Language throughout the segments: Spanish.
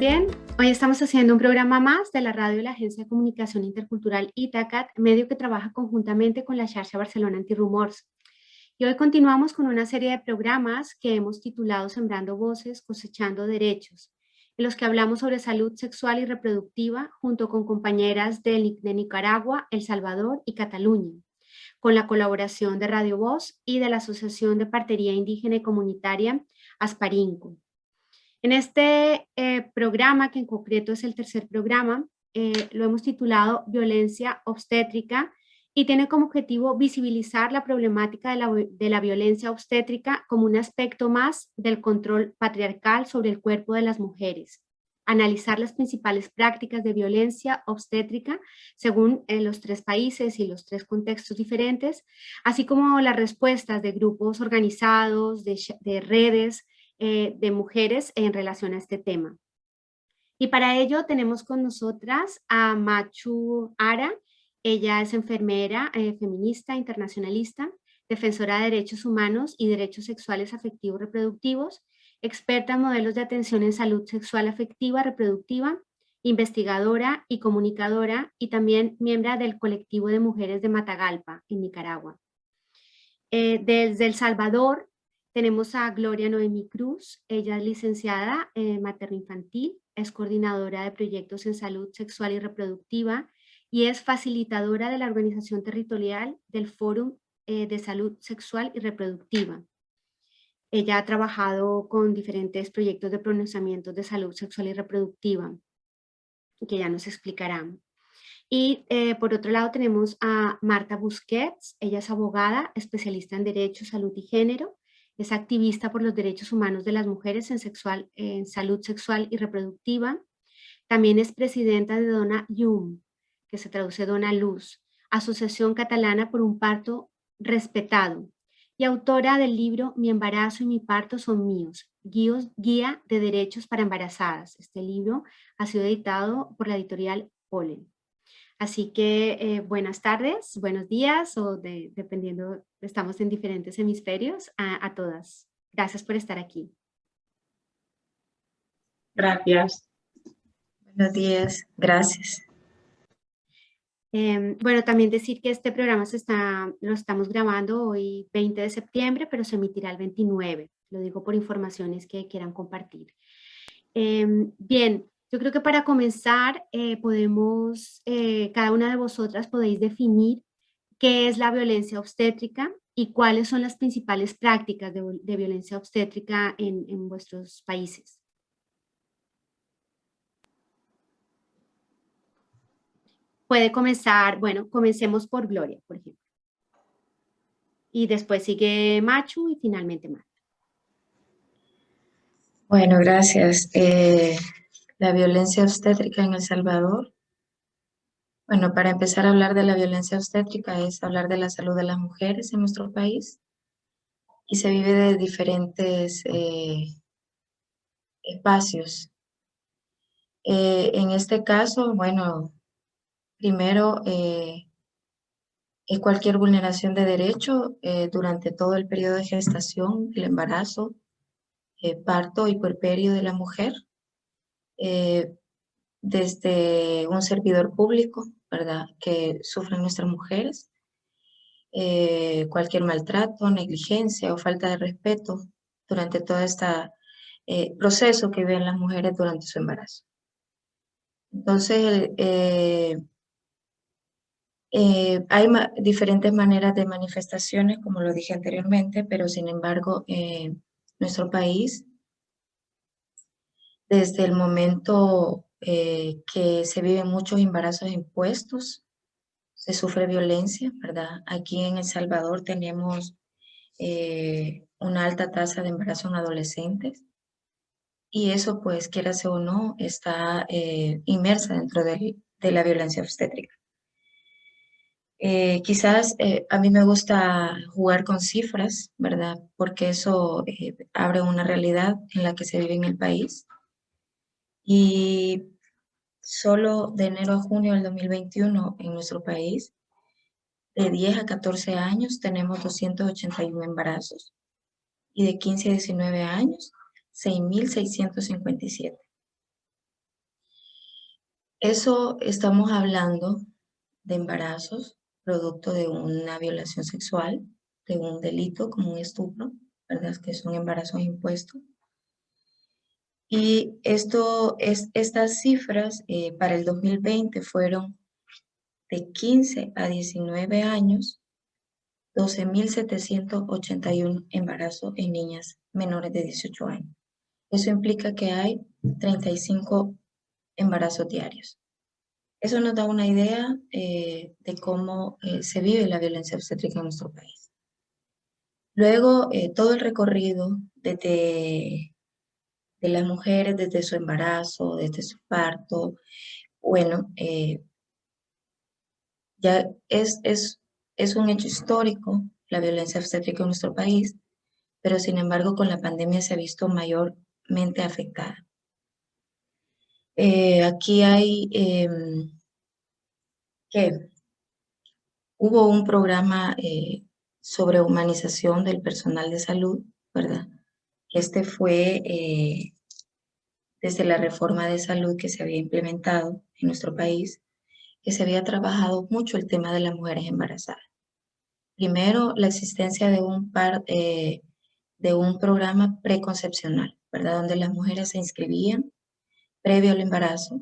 bien, hoy estamos haciendo un programa más de la radio de la Agencia de Comunicación Intercultural Itacat, medio que trabaja conjuntamente con la Xarxa Barcelona Antirumors. Y hoy continuamos con una serie de programas que hemos titulado Sembrando Voces, Cosechando Derechos, en los que hablamos sobre salud sexual y reproductiva junto con compañeras de Nicaragua, El Salvador y Cataluña, con la colaboración de Radio Voz y de la Asociación de Partería Indígena y Comunitaria Asparinco. En este programa, que en concreto es el tercer programa, lo hemos titulado Violencia Obstétrica y tiene como objetivo visibilizar la problemática de la violencia obstétrica como un aspecto más del control patriarcal sobre el cuerpo de las mujeres, analizar las principales prácticas de violencia obstétrica según los tres países y los tres contextos diferentes, así como las respuestas de grupos organizados, de redes, de mujeres en relación a este tema. Y para ello tenemos con nosotras a Machu Ara. Ella es enfermera, feminista, internacionalista, defensora de derechos humanos y derechos sexuales afectivos reproductivos, experta en modelos de atención en salud sexual afectiva reproductiva, investigadora y comunicadora, y también miembro del colectivo de mujeres de Matagalpa, en Nicaragua. Desde El Salvador tenemos a Gloria Noemí Cruz. Ella es licenciada en materno-infantil, es coordinadora de proyectos en salud sexual y reproductiva y es facilitadora de la organización territorial del Fórum de Salud Sexual y Reproductiva. Ella ha trabajado con diferentes proyectos de pronunciamientos de salud sexual y reproductiva, que ya nos explicarán. Y por otro lado tenemos a Marta Busquets. Ella es abogada, especialista en Derecho, Salud y Género. Es activista por los derechos humanos de las mujeres en salud sexual y reproductiva. También es presidenta de Dona Llum, que se traduce Dona Luz, Asociación Catalana por un Parto Respetado, y autora del libro Mi embarazo y mi parto son míos, guía de derechos para embarazadas. Este libro ha sido editado por la editorial Polen. Así que buenas tardes, buenos días, o dependiendo, estamos en diferentes hemisferios, a todas. Gracias por estar aquí. Gracias. Buenos días, gracias. Bueno, también decir que este programa lo estamos grabando hoy 20 de septiembre, pero se emitirá el 29. Lo digo por informaciones que quieran compartir. Bien, yo creo que para comenzar cada una de vosotras podéis definir qué es la violencia obstétrica y cuáles son las principales prácticas de violencia obstétrica en vuestros países. Puede comenzar, bueno, comencemos por Gloria, por ejemplo. Y después sigue Machu y finalmente Marta. Bueno, gracias. La violencia obstétrica en El Salvador. Bueno, para empezar a hablar de la violencia obstétrica es hablar de la salud de las mujeres en nuestro país y se vive de diferentes espacios. En este caso, bueno, primero es cualquier vulneración de derecho durante todo el periodo de gestación, el embarazo, parto y puerperio de la mujer. Desde un servidor público, ¿verdad?, que sufren nuestras mujeres, cualquier maltrato, negligencia o falta de respeto durante todo este proceso que viven las mujeres durante su embarazo. Entonces, hay diferentes maneras de manifestaciones, como lo dije anteriormente, pero sin embargo, nuestro país, desde el momento que se viven muchos embarazos impuestos, se sufre violencia, ¿verdad? Aquí en El Salvador tenemos una alta tasa de embarazo en adolescentes y eso, pues, quierase o no, está inmersa dentro de la violencia obstétrica. Quizás a mí me gusta jugar con cifras, ¿verdad? Porque eso abre una realidad en la que se vive en el país. Y solo de enero a junio del 2021 en nuestro país, de 10 a 14 años tenemos 281 embarazos y de 15 a 19 años 6.657. Eso estamos hablando de embarazos producto de una violación sexual, de un delito como un estupro, ¿verdad? Que son embarazos impuestos. Y estas cifras para el 2020 fueron de 15 a 19 años, 12.781 embarazos en niñas menores de 18 años. Eso implica que hay 35 embarazos diarios. Eso nos da una idea de cómo se vive la violencia obstétrica en nuestro país. Luego, todo el recorrido de las mujeres, desde su embarazo, desde su parto, bueno, ya es un hecho histórico la violencia obstétrica en nuestro país, pero sin embargo con la pandemia se ha visto mayormente afectada. Aquí hay que hubo un programa sobre humanización del personal de salud, ¿verdad? Este fue desde la reforma de salud que se había implementado en nuestro país, que se había trabajado mucho el tema de las mujeres embarazadas. Primero, la existencia de un programa preconcepcional, ¿verdad? Donde las mujeres se inscribían previo al embarazo,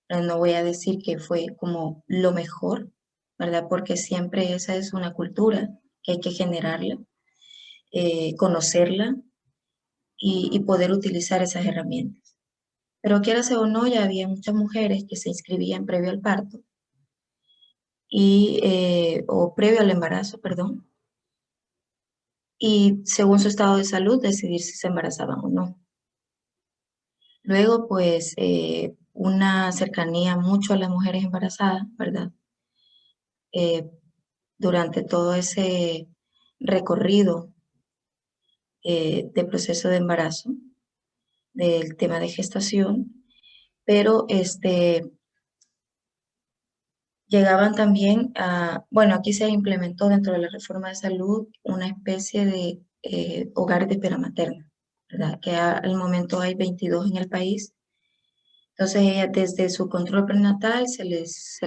pero no voy a decir que fue como lo mejor, ¿verdad? Porque siempre esa es una cultura que hay que generarla, conocerla y poder utilizar esas herramientas. Pero quieras o no, ya había muchas mujeres que se inscribían previo al parto o previo al embarazo, perdón, y según su estado de salud decidir si se embarazaban o no. Luego, pues, una cercanía mucho a las mujeres embarazadas, ¿verdad? Durante todo ese recorrido de proceso de embarazo, del tema de gestación, pero llegaban también bueno, aquí se implementó dentro de la reforma de salud una especie de hogares de espera materna, ¿verdad? Que al momento hay 22 en el país. Entonces, desde su control prenatal se les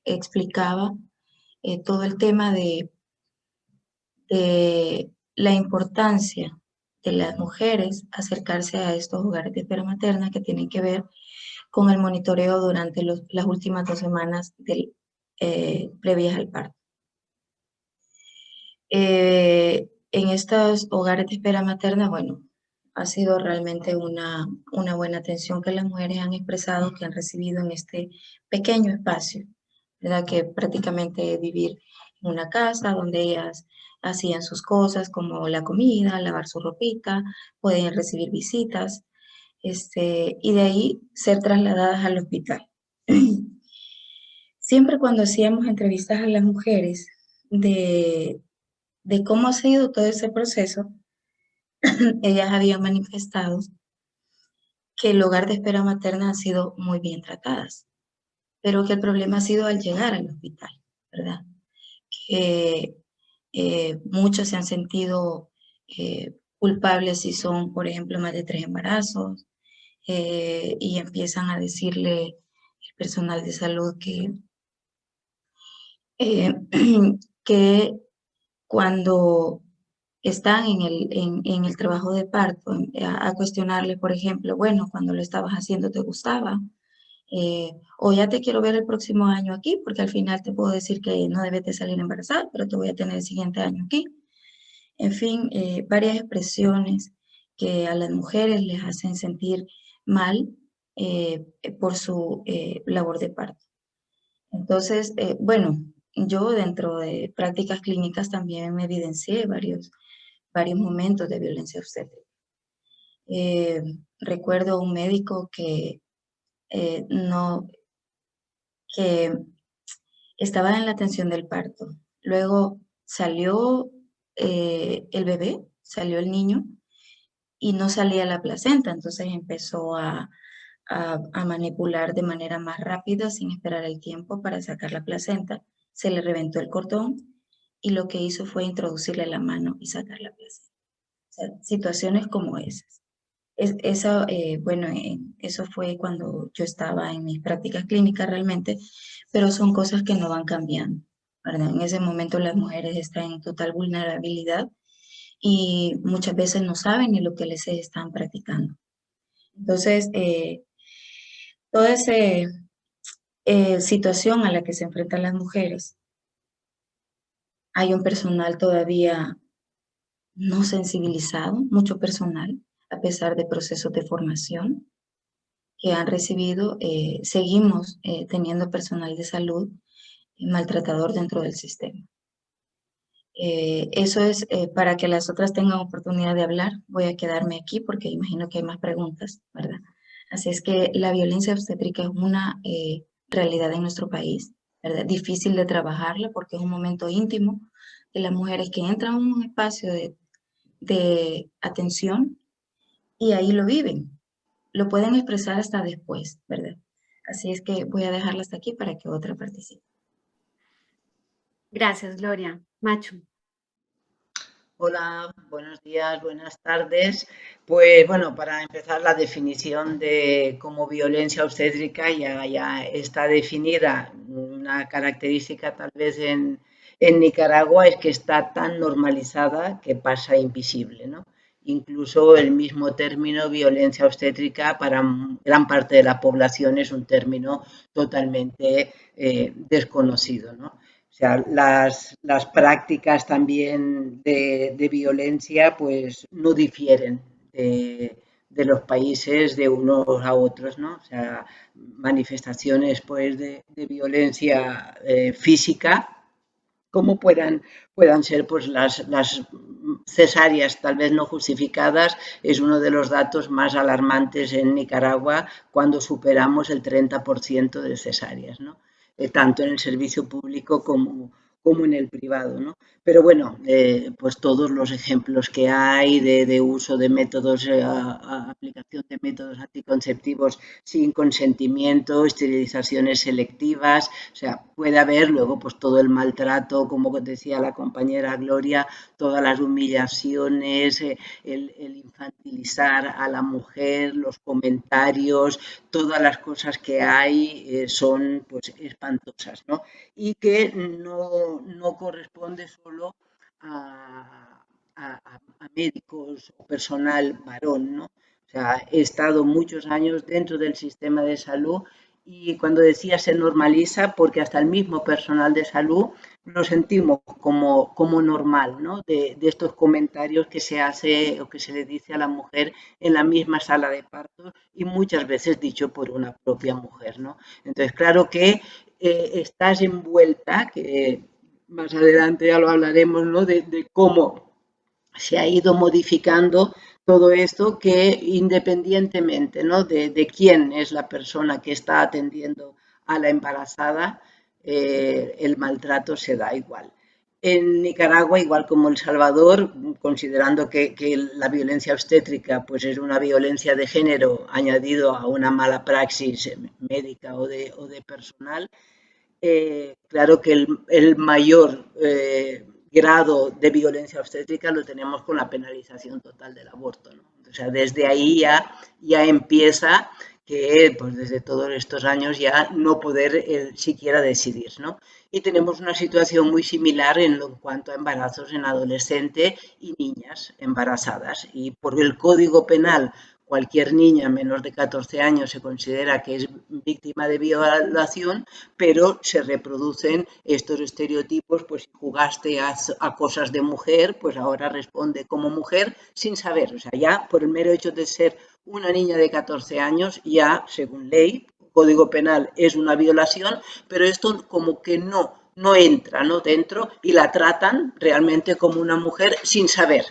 explicaba todo el tema de la importancia de las mujeres acercarse a estos hogares de espera materna que tienen que ver con el monitoreo durante las últimas 2 semanas previas al parto. En estos hogares de espera materna, bueno, ha sido realmente una buena atención que las mujeres han expresado que han recibido en este pequeño espacio, ¿verdad? Que prácticamente vivir en una casa donde ellas hacían sus cosas como la comida, lavar su ropita, podían recibir visitas, y de ahí ser trasladadas al hospital. Siempre cuando hacíamos entrevistas a las mujeres de cómo ha sido todo ese proceso, ellas habían manifestado que el hogar de espera materna ha sido muy bien tratadas, pero que el problema ha sido al llegar al hospital, ¿verdad? Que muchas se han sentido culpables si son, por ejemplo, más de 3 embarazos, y empiezan a decirle el personal de salud eh, que cuando están en el trabajo de parto, a cuestionarle, por ejemplo, bueno, cuando lo estabas haciendo te gustaba, o ya te quiero ver el próximo año aquí, porque al final te puedo decir que no debes de salir embarazada, pero te voy a tener el siguiente año aquí. En fin, varias expresiones que a las mujeres les hacen sentir mal por su labor de parto. Entonces, bueno, yo dentro de prácticas clínicas también me evidencié varios momentos de violencia obstétrica. Eh, Recuerdo un médico no, que estaba en la atención del parto. Luego salió el bebé, salió el niño y no salía la placenta, entonces empezó a manipular de manera más rápida sin esperar el tiempo para sacar la placenta. Se le reventó el cordón y lo que hizo fue introducirle la mano y sacar la placenta. O sea, situaciones como esas. Eso, bueno, eso fue cuando yo estaba en mis prácticas clínicas realmente, pero son cosas que no van cambiando, ¿verdad? En ese momento las mujeres están en total vulnerabilidad y muchas veces no saben ni lo que les están practicando. Entonces, toda esa situación a la que se enfrentan las mujeres, hay un personal todavía no sensibilizado, mucho personal, a pesar de procesos de formación que han recibido, seguimos teniendo personal de salud maltratador dentro del sistema. Eso es para que las otras tengan oportunidad de hablar. Voy a quedarme aquí porque imagino que hay más preguntas, ¿verdad? Así es que la violencia obstétrica es una realidad en nuestro país, ¿verdad? Difícil de trabajarla porque es un momento íntimo de las mujeres que entran a un espacio de atención y ahí lo viven. Lo pueden expresar hasta después, ¿verdad? Así es que voy a dejarla hasta aquí para que otra participe. Gracias, Gloria. Machu. Hola, buenos días, buenas tardes. Pues bueno, para empezar, la definición de como violencia obstétrica ya está definida. Una característica tal vez en Nicaragua es que está tan normalizada que pasa invisible, ¿no? Incluso el mismo término violencia obstétrica para gran parte de la población es un término totalmente desconocido, ¿no? O sea, las prácticas también de violencia pues no difieren de los países de unos a otros, ¿no? O sea, manifestaciones pues de violencia física como puedan ser pues las cesáreas tal vez no justificadas, es uno de los datos más alarmantes en Nicaragua cuando superamos el 30% de cesáreas, ¿no? Tanto en el servicio público como en el privado, ¿no? Pero bueno, pues todos los ejemplos que hay de uso de métodos, aplicación de métodos anticonceptivos sin consentimiento, esterilizaciones selectivas, o sea, puede haber luego pues todo el maltrato, como decía la compañera Gloria, todas las humillaciones, el infantilizar a la mujer, los comentarios, todas las cosas que hay son pues espantosas, ¿no? Y que no corresponde solo a médicos o personal varón, ¿no? O sea, he estado muchos años dentro del sistema de salud y cuando decía se normaliza porque hasta el mismo personal de salud lo sentimos como normal, ¿no? De estos comentarios que se hace o que se le dice a la mujer en la misma sala de parto y muchas veces dicho por una propia mujer, ¿no? Entonces, claro que estás envuelta, que más adelante ya lo hablaremos, ¿no? De cómo se ha ido modificando todo esto que independientemente, ¿no? de quién es la persona que está atendiendo a la embarazada, el maltrato se da igual. En Nicaragua, igual como El Salvador, considerando que la violencia obstétrica pues es una violencia de género añadido a una mala praxis médica o de personal, claro que el mayor grado de violencia obstétrica lo tenemos con la penalización total del aborto, ¿no? O sea, desde ahí ya empieza que pues desde todos estos años ya no poder siquiera decidir, ¿no? Y tenemos una situación muy similar en cuanto a embarazos en adolescentes y niñas embarazadas. Y por el Código Penal cualquier niña menor de 14 años se considera que es víctima de violación, pero se reproducen estos estereotipos, pues si jugaste a cosas de mujer, pues ahora responde como mujer sin saber, o sea, ya por el mero hecho de ser una niña de 14 años, ya según ley, Código Penal es una violación, pero esto como que no entra, ¿no? Dentro y la tratan realmente como una mujer sin saber.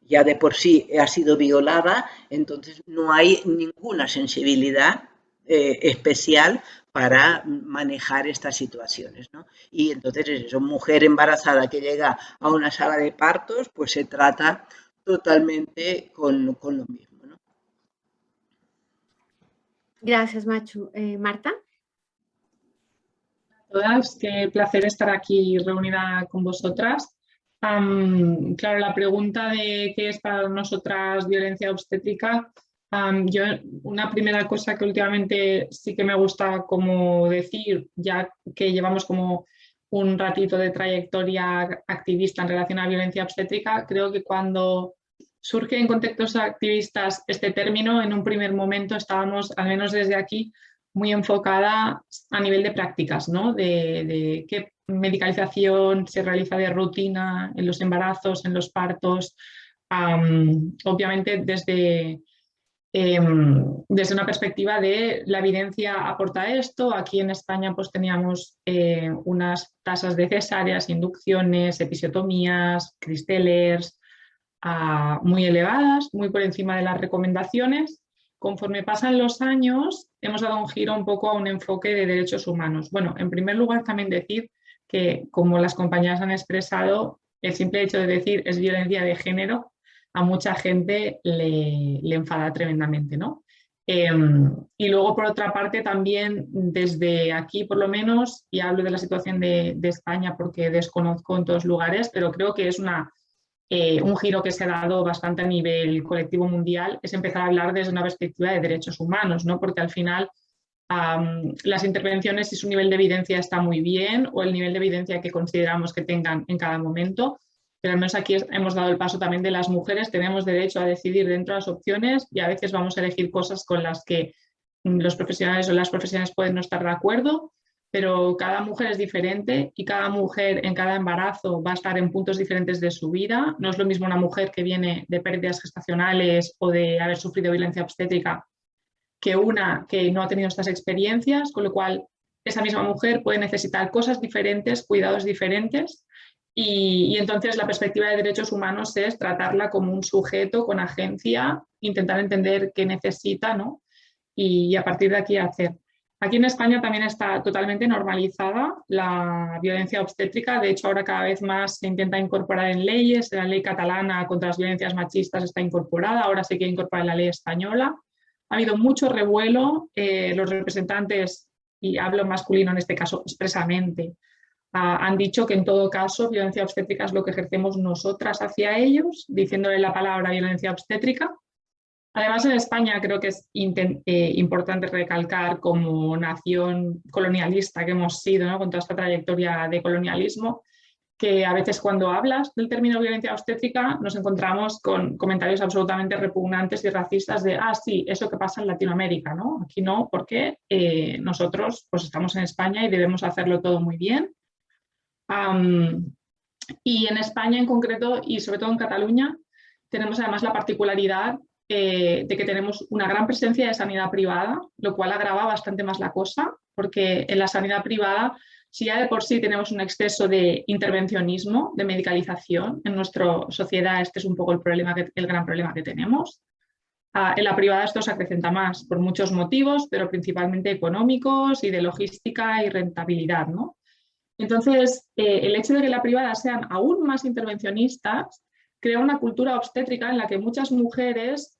Ya de por sí ha sido violada, entonces no hay ninguna sensibilidad especial para manejar estas situaciones, ¿no? Y entonces es eso, mujer embarazada que llega a una sala de partos, pues se trata totalmente con lo mismo, ¿no? Gracias, Machu. Marta. Todas, qué placer estar aquí reunida con vosotras. Claro, la pregunta de qué es para nosotras violencia obstétrica Yo, una primera cosa que últimamente sí que me gusta como decir, ya que llevamos como un ratito de trayectoria activista en relación a la violencia obstétrica, creo que cuando surge en contextos activistas este término, en un primer momento estábamos, al menos desde aquí, muy enfocada a nivel de prácticas, ¿no? De qué medicalización se realiza de rutina en los embarazos, en los partos, obviamente desde una perspectiva de la evidencia aporta esto. Aquí en España pues teníamos unas tasas de cesáreas, inducciones, episiotomías, Christelers muy elevadas, muy por encima de las recomendaciones. Conforme pasan los años, hemos dado un giro un poco a un enfoque de derechos humanos. Bueno, en primer lugar también decir que, como las compañeras han expresado, el simple hecho de decir es violencia de género a mucha gente le enfada tremendamente, ¿no? Y luego, por otra parte, también desde aquí, por lo menos, y hablo de la situación de España porque desconozco en todos lugares, pero creo que es un giro que se ha dado bastante a nivel colectivo mundial, es empezar a hablar desde una perspectiva de derechos humanos, ¿no? Porque al final las intervenciones, si su nivel de evidencia está muy bien o el nivel de evidencia que consideramos que tengan en cada momento, pero al menos aquí hemos dado el paso también de las mujeres, tenemos derecho a decidir dentro de las opciones y a veces vamos a elegir cosas con las que los profesionales o las profesionales pueden no estar de acuerdo, pero cada mujer es diferente y cada mujer en cada embarazo va a estar en puntos diferentes de su vida. No es lo mismo una mujer que viene de pérdidas gestacionales o de haber sufrido violencia obstétrica que una que no ha tenido estas experiencias, con lo cual esa misma mujer puede necesitar cosas diferentes, cuidados diferentes. Y entonces la perspectiva de derechos humanos es tratarla como un sujeto con agencia, intentar entender qué necesita, ¿no? Y a partir de aquí hacer. Aquí en España también está totalmente normalizada la violencia obstétrica. De hecho, ahora cada vez más se intenta incorporar en leyes. La ley catalana contra las violencias machistas está incorporada, ahora se quiere incorporar en la ley española. Ha habido mucho revuelo. Los representantes, y hablo masculino en este caso expresamente, han dicho que en todo caso violencia obstétrica es lo que ejercemos nosotras hacia ellos, diciéndole la palabra violencia obstétrica. Además, en España creo que es importante recalcar como nación colonialista que hemos sido, ¿no? Con toda esta trayectoria de colonialismo, que a veces cuando hablas del término violencia obstétrica nos encontramos con comentarios absolutamente repugnantes y racistas de sí, eso que pasa en Latinoamérica, ¿no? Aquí no, porque nosotros pues estamos en España y debemos hacerlo todo muy bien. Y en España en concreto, y sobre todo en Cataluña, tenemos además la particularidad de que tenemos una gran presencia de sanidad privada, lo cual agrava bastante más la cosa, porque en la sanidad privada, si ya de por sí tenemos un exceso de intervencionismo, de medicalización, en nuestra sociedad este es un poco el gran problema que tenemos. En la privada esto se acrecenta más por muchos motivos, pero principalmente económicos y de logística y rentabilidad, ¿no? Entonces, el hecho de que la privada sean aún más intervencionistas crea una cultura obstétrica en la que muchas mujeres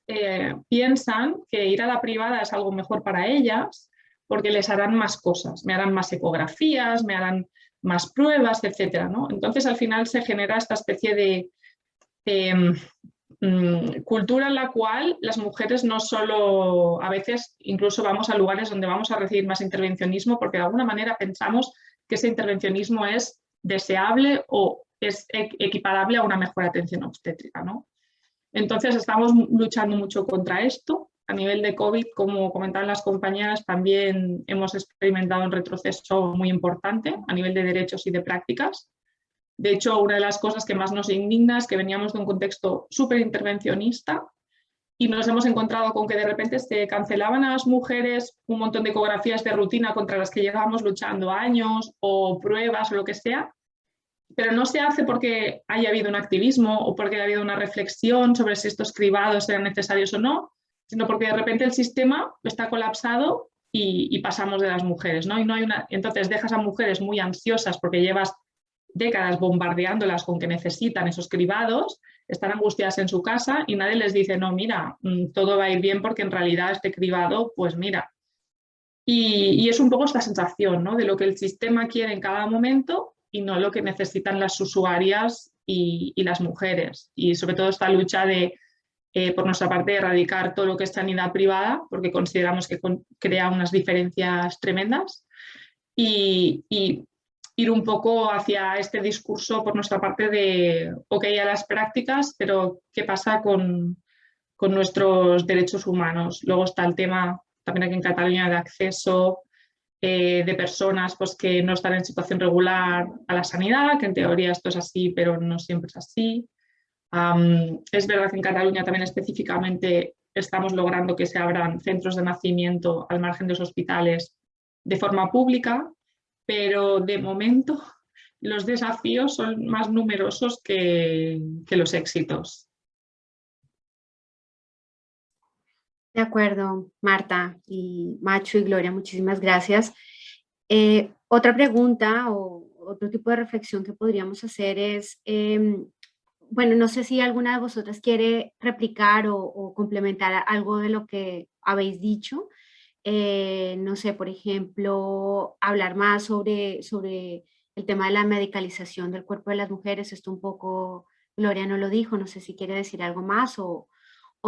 piensan que ir a la privada es algo mejor para ellas porque les harán más cosas, me harán más ecografías, me harán más pruebas, etcétera, ¿no? Entonces, al final se genera esta especie de cultura en la cual las mujeres no solo, a veces incluso vamos a lugares donde vamos a recibir más intervencionismo porque de alguna manera pensamos que ese intervencionismo es deseable o es equiparable a una mejor atención obstétrica, ¿no? Entonces estamos luchando mucho contra esto. A nivel de COVID, como comentaban las compañeras, también hemos experimentado un retroceso muy importante a nivel de derechos y de prácticas. De hecho, una de las cosas que más nos indigna es que veníamos de un contexto súper intervencionista y nos hemos encontrado con que de repente se cancelaban a las mujeres un montón de ecografías de rutina contra las que llevábamos luchando años o pruebas o lo que sea, pero no se hace porque haya habido un activismo o porque haya habido una reflexión sobre si estos cribados eran necesarios o no, sino porque de repente el sistema está colapsado y pasamos de las mujeres, ¿no? Entonces dejas a mujeres muy ansiosas porque llevas décadas bombardeándolas con que necesitan esos cribados, están angustiadas en su casa y nadie les dice, no, mira, todo va a ir bien porque en realidad este cribado, pues mira. Y es un poco esta sensación, ¿no? De lo que el sistema quiere en cada momento y no lo que necesitan las usuarias y las mujeres. Y sobre todo esta lucha de por nuestra parte, erradicar todo lo que es sanidad privada, porque consideramos que crea unas diferencias tremendas, y ir un poco hacia este discurso por nuestra parte de, ok, a las prácticas, pero ¿qué pasa con nuestros derechos humanos? Luego está el tema, también aquí en Cataluña, de acceso de personas pues, que no están en situación regular a la sanidad, que en teoría esto es así, pero no siempre es así. Es verdad que en Cataluña también específicamente estamos logrando que se abran centros de nacimiento al margen de los hospitales de forma pública, pero de momento los desafíos son más numerosos que los éxitos. De acuerdo, Marta y Macho y Gloria, muchísimas gracias. Otra pregunta o otro tipo de reflexión que podríamos hacer es, bueno, no sé si alguna de vosotras quiere replicar o complementar algo de lo que habéis dicho. No sé, por ejemplo, hablar más sobre el tema de la medicalización del cuerpo de las mujeres. Esto un poco, Gloria no lo dijo, no sé si quiere decir algo más o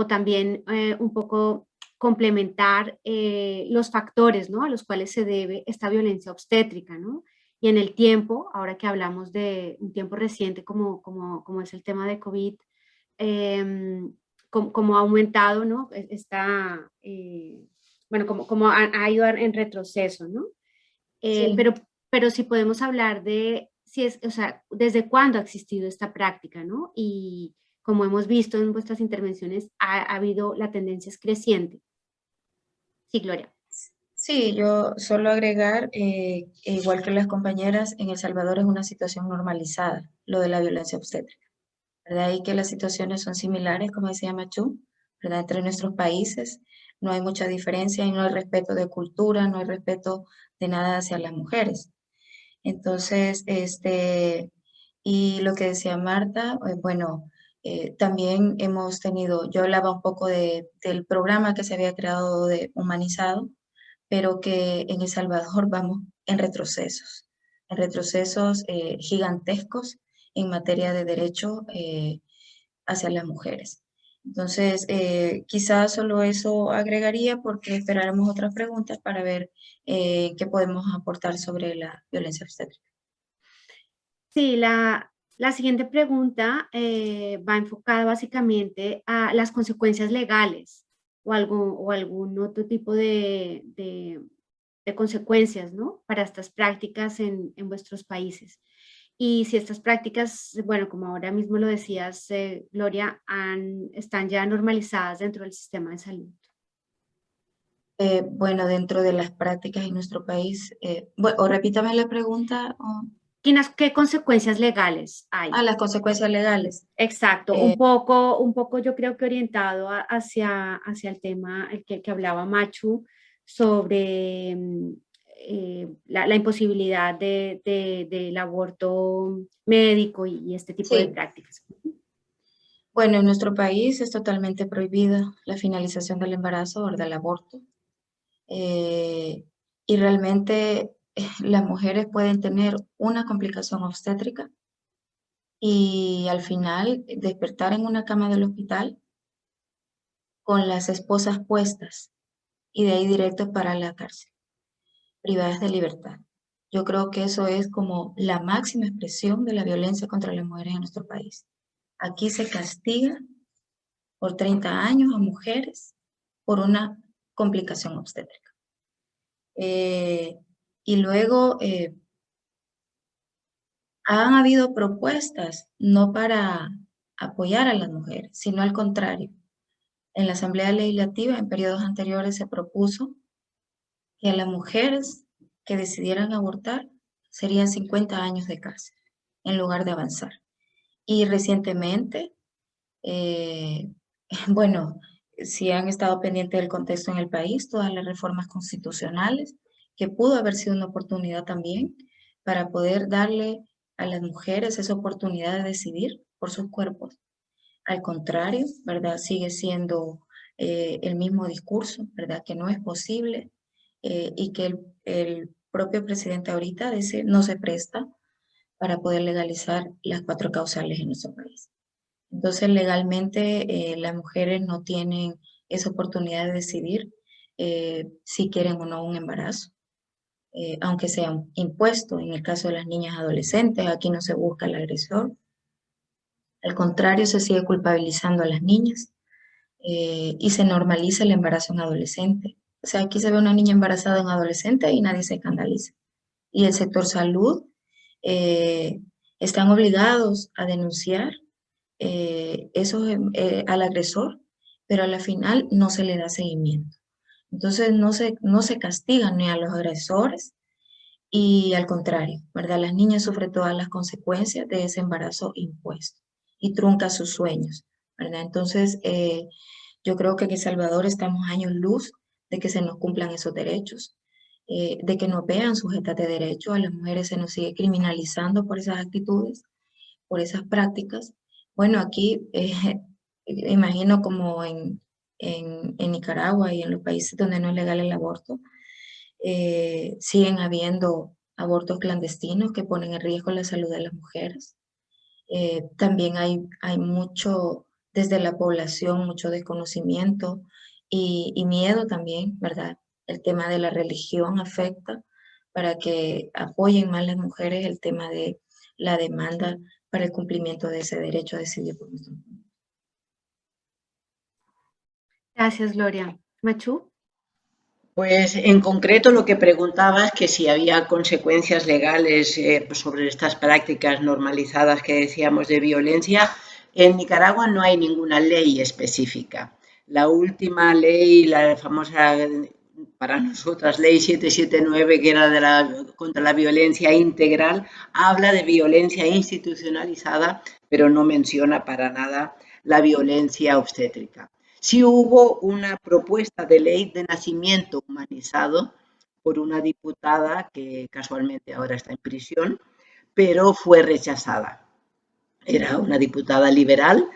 también un poco complementar los factores, ¿no?, a los cuales se debe esta violencia obstétrica, ¿no? Y en el tiempo, ahora que hablamos de un tiempo reciente como es el tema de COVID, como ha aumentado, ¿no?, bueno, como ha ido en retroceso, ¿no? Sí. Pero si podemos hablar de, si es, o sea, desde cuándo ha existido esta práctica, ¿no? Y como hemos visto en vuestras intervenciones, ha habido, la tendencia es creciente. Sí, Gloria. Sí, yo solo agregar, igual que las compañeras, en El Salvador es una situación normalizada, lo de la violencia obstétrica, ¿verdad? Y que las situaciones son similares, como decía Machu, ¿verdad? Entre nuestros países no hay mucha diferencia y no hay respeto de cultura, no hay respeto de nada hacia las mujeres. Entonces, y lo que decía Marta, bueno, también hemos tenido, yo hablaba un poco del programa que se había creado de Humanizado, pero que en El Salvador vamos en retrocesos gigantescos en materia de derecho hacia las mujeres. Entonces, quizás solo eso agregaría porque esperáramos otras preguntas para ver qué podemos aportar sobre la violencia obstétrica. Sí, la siguiente pregunta va enfocada básicamente a las consecuencias legales o algún otro tipo de consecuencias, ¿no?, para estas prácticas en vuestros países. Y si estas prácticas, bueno, como ahora mismo lo decías, Gloria, están ya normalizadas dentro del sistema de salud. Bueno, dentro de las prácticas en nuestro país, bueno, o repítame la pregunta. ¿Qué consecuencias legales hay? Las consecuencias legales. Exacto, un poco yo creo que orientado hacia el tema el que hablaba Machu sobre la imposibilidad del aborto médico y este tipo de Sí, prácticas. bueno, en nuestro país es totalmente prohibida la finalización del embarazo o del aborto. eh, y realmente las mujeres pueden tener una complicación obstétrica y al final despertar en una cama del hospital con las esposas puestas y de ahí directo para la cárcel, privadas de libertad. Yo creo que eso es como la máxima expresión de la violencia contra las mujeres en nuestro país. Aquí se castiga por 30 años a mujeres por una complicación obstétrica. Y luego han habido propuestas no para apoyar a las mujeres, sino al contrario. En la Asamblea Legislativa, en periodos anteriores, se propuso que a las mujeres que decidieran abortar serían 50 años de cárcel, en lugar de avanzar. Y recientemente, bueno, si han estado pendientes del contexto en el país, todas las reformas constitucionales, que pudo haber sido una oportunidad también para poder darle a las mujeres esa oportunidad de decidir por sus cuerpos. Al contrario, ¿verdad? Sigue siendo el mismo discurso, ¿verdad? Que no es posible y que el propio presidente ahorita dice no se presta para poder legalizar las 4 causales en nuestro país. Entonces, legalmente las mujeres no tienen esa oportunidad de decidir si quieren o no un embarazo, aunque sea impuesto. En el caso de las niñas adolescentes, aquí no se busca el agresor. Al contrario, se sigue culpabilizando a las niñas y se normaliza el embarazo en adolescente. O sea, aquí se ve una niña embarazada en adolescente y nadie se escandaliza. Y el sector salud eh, están obligados a denunciar eso al agresor, pero a la final no se le da seguimiento. Entonces no se castigan ni a los agresores y al contrario, ¿verdad? Las niñas sufren todas las consecuencias de ese embarazo impuesto y trunca sus sueños, ¿verdad? Entonces, yo creo que en El Salvador estamos años luz de que se nos cumplan esos derechos, de que nos vean sujetas de derechos. A las mujeres se nos sigue criminalizando por esas actitudes, por esas prácticas. Bueno, aquí imagino como en Nicaragua y en los países donde no es legal el aborto, siguen habiendo abortos clandestinos que ponen en riesgo la salud de las mujeres. También hay mucho, desde la población, mucho desconocimiento y miedo también, ¿verdad? El tema de la religión afecta para que apoyen más las mujeres el tema de la demanda para el cumplimiento de ese derecho a decidir por nuestro cuerpo. Gracias, Gloria. Machu. Pues en concreto lo que preguntaba es que si había consecuencias legales sobre estas prácticas normalizadas que decíamos de violencia. En Nicaragua no hay ninguna ley específica. La última ley, la famosa para nosotras ley 779, que era contra la violencia integral, habla de violencia institucionalizada, pero no menciona para nada la violencia obstétrica. Sí hubo una propuesta de ley de nacimiento humanizado por una diputada que casualmente ahora está en prisión, pero fue rechazada. Era una diputada liberal,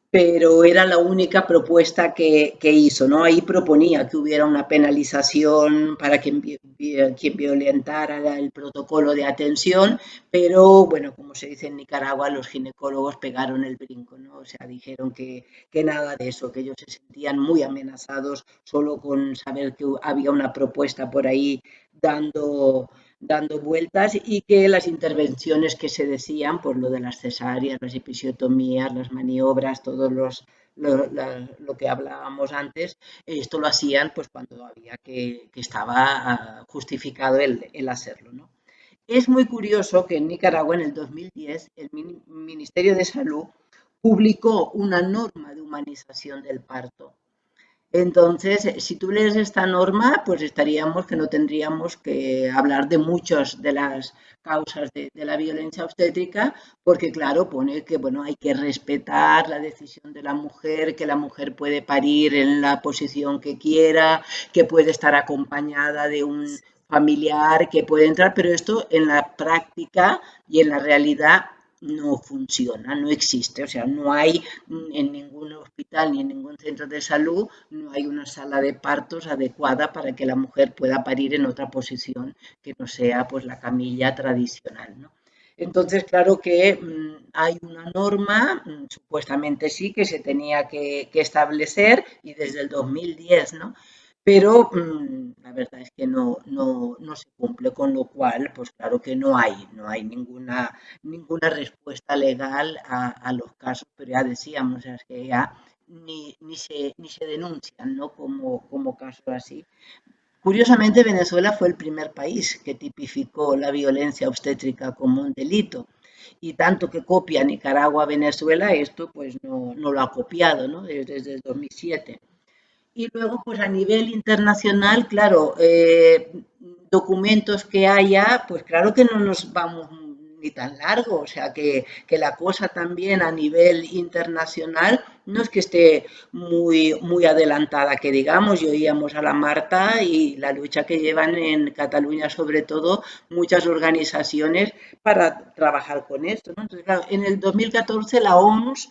pero era la única propuesta que hizo, ¿no? Ahí proponía que hubiera una penalización para quien violentara el protocolo de atención, pero bueno, como se dice en Nicaragua, los ginecólogos pegaron el brinco, ¿no? O sea, dijeron que nada de eso, que ellos se sentían muy amenazados solo con saber que había una propuesta por ahí dando vueltas y que las intervenciones que se decían, por lo de las cesáreas, las episiotomías, las maniobras, lo que hablábamos antes, esto lo hacían pues cuando había que estaba justificado el hacerlo, ¿no? Es muy curioso que en Nicaragua en el 2010 el Ministerio de Salud publicó una norma de humanización del parto. Entonces, si tú lees esta norma, pues estaríamos que no tendríamos que hablar de muchas de las causas de la violencia obstétrica, porque claro, pone que bueno, hay que respetar la decisión de la mujer, que la mujer puede parir en la posición que quiera, que puede estar acompañada de un familiar, que puede entrar, pero esto en la práctica y en la realidad no funciona, no existe, o sea, no hay en ningún hospital ni en ningún centro de salud, no hay una sala de partos adecuada para que la mujer pueda parir en otra posición que no sea pues la camilla tradicional, ¿no? Entonces, claro que hay una norma, supuestamente sí, que se tenía que establecer y desde el 2010, ¿no? Pero la verdad es que no se cumple, con lo cual, pues claro que no hay ninguna respuesta legal a los casos, pero ya decíamos, o sea, es que ya ni se denuncian, ¿no? como casos así. Curiosamente, Venezuela fue el primer país que tipificó la violencia obstétrica como un delito. Y tanto que copia Nicaragua a Venezuela, esto pues no lo ha copiado, ¿no? Desde el 2007. Y luego, pues a nivel internacional, claro, documentos que haya, pues claro que no nos vamos ni tan largo, o sea que la cosa también a nivel internacional no es que esté muy adelantada, que digamos, y oíamos a la Marta y la lucha que llevan en Cataluña, sobre todo, muchas organizaciones para trabajar con esto, ¿no? Entonces, claro, en el 2014 la OMS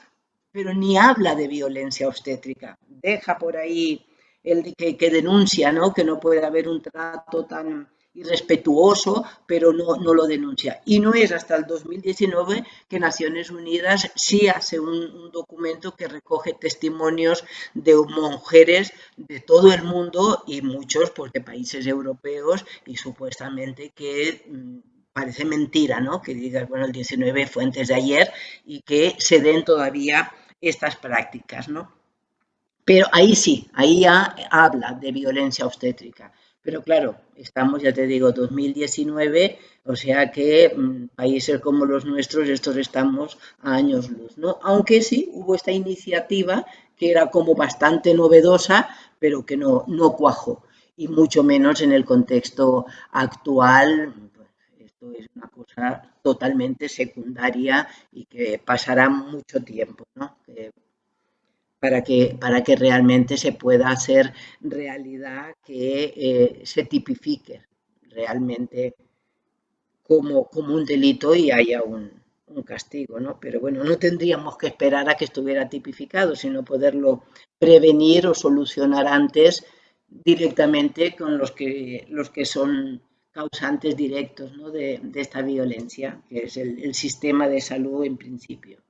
pero ni habla de violencia obstétrica. Deja por ahí el que denuncia, ¿no? Que no puede haber un trato tan irrespetuoso, pero no lo denuncia. Y no es hasta el 2019 que Naciones Unidas sí hace un documento que recoge testimonios de mujeres de todo el mundo y muchos pues, de países europeos y supuestamente que parece mentira, ¿no? Que digas, bueno, el 19 fue antes de ayer y que se den todavía estas prácticas, ¿no? Pero ahí sí, ahí ya habla de violencia obstétrica. Pero claro, estamos, ya te digo, 2019, o sea que países como los nuestros, estos estamos a años luz, ¿no? Aunque sí hubo esta iniciativa que era como bastante novedosa, pero que no cuajó, y mucho menos en el contexto actual. Esto es una cosa totalmente secundaria y que pasará mucho tiempo, ¿no? Para que realmente se pueda hacer realidad que se tipifique realmente como un delito y haya un castigo, ¿no? Pero bueno, no tendríamos que esperar a que estuviera tipificado, sino poderlo prevenir o solucionar antes directamente con los que son causantes directos, ¿no? de esta violencia, que es el sistema de salud en principio.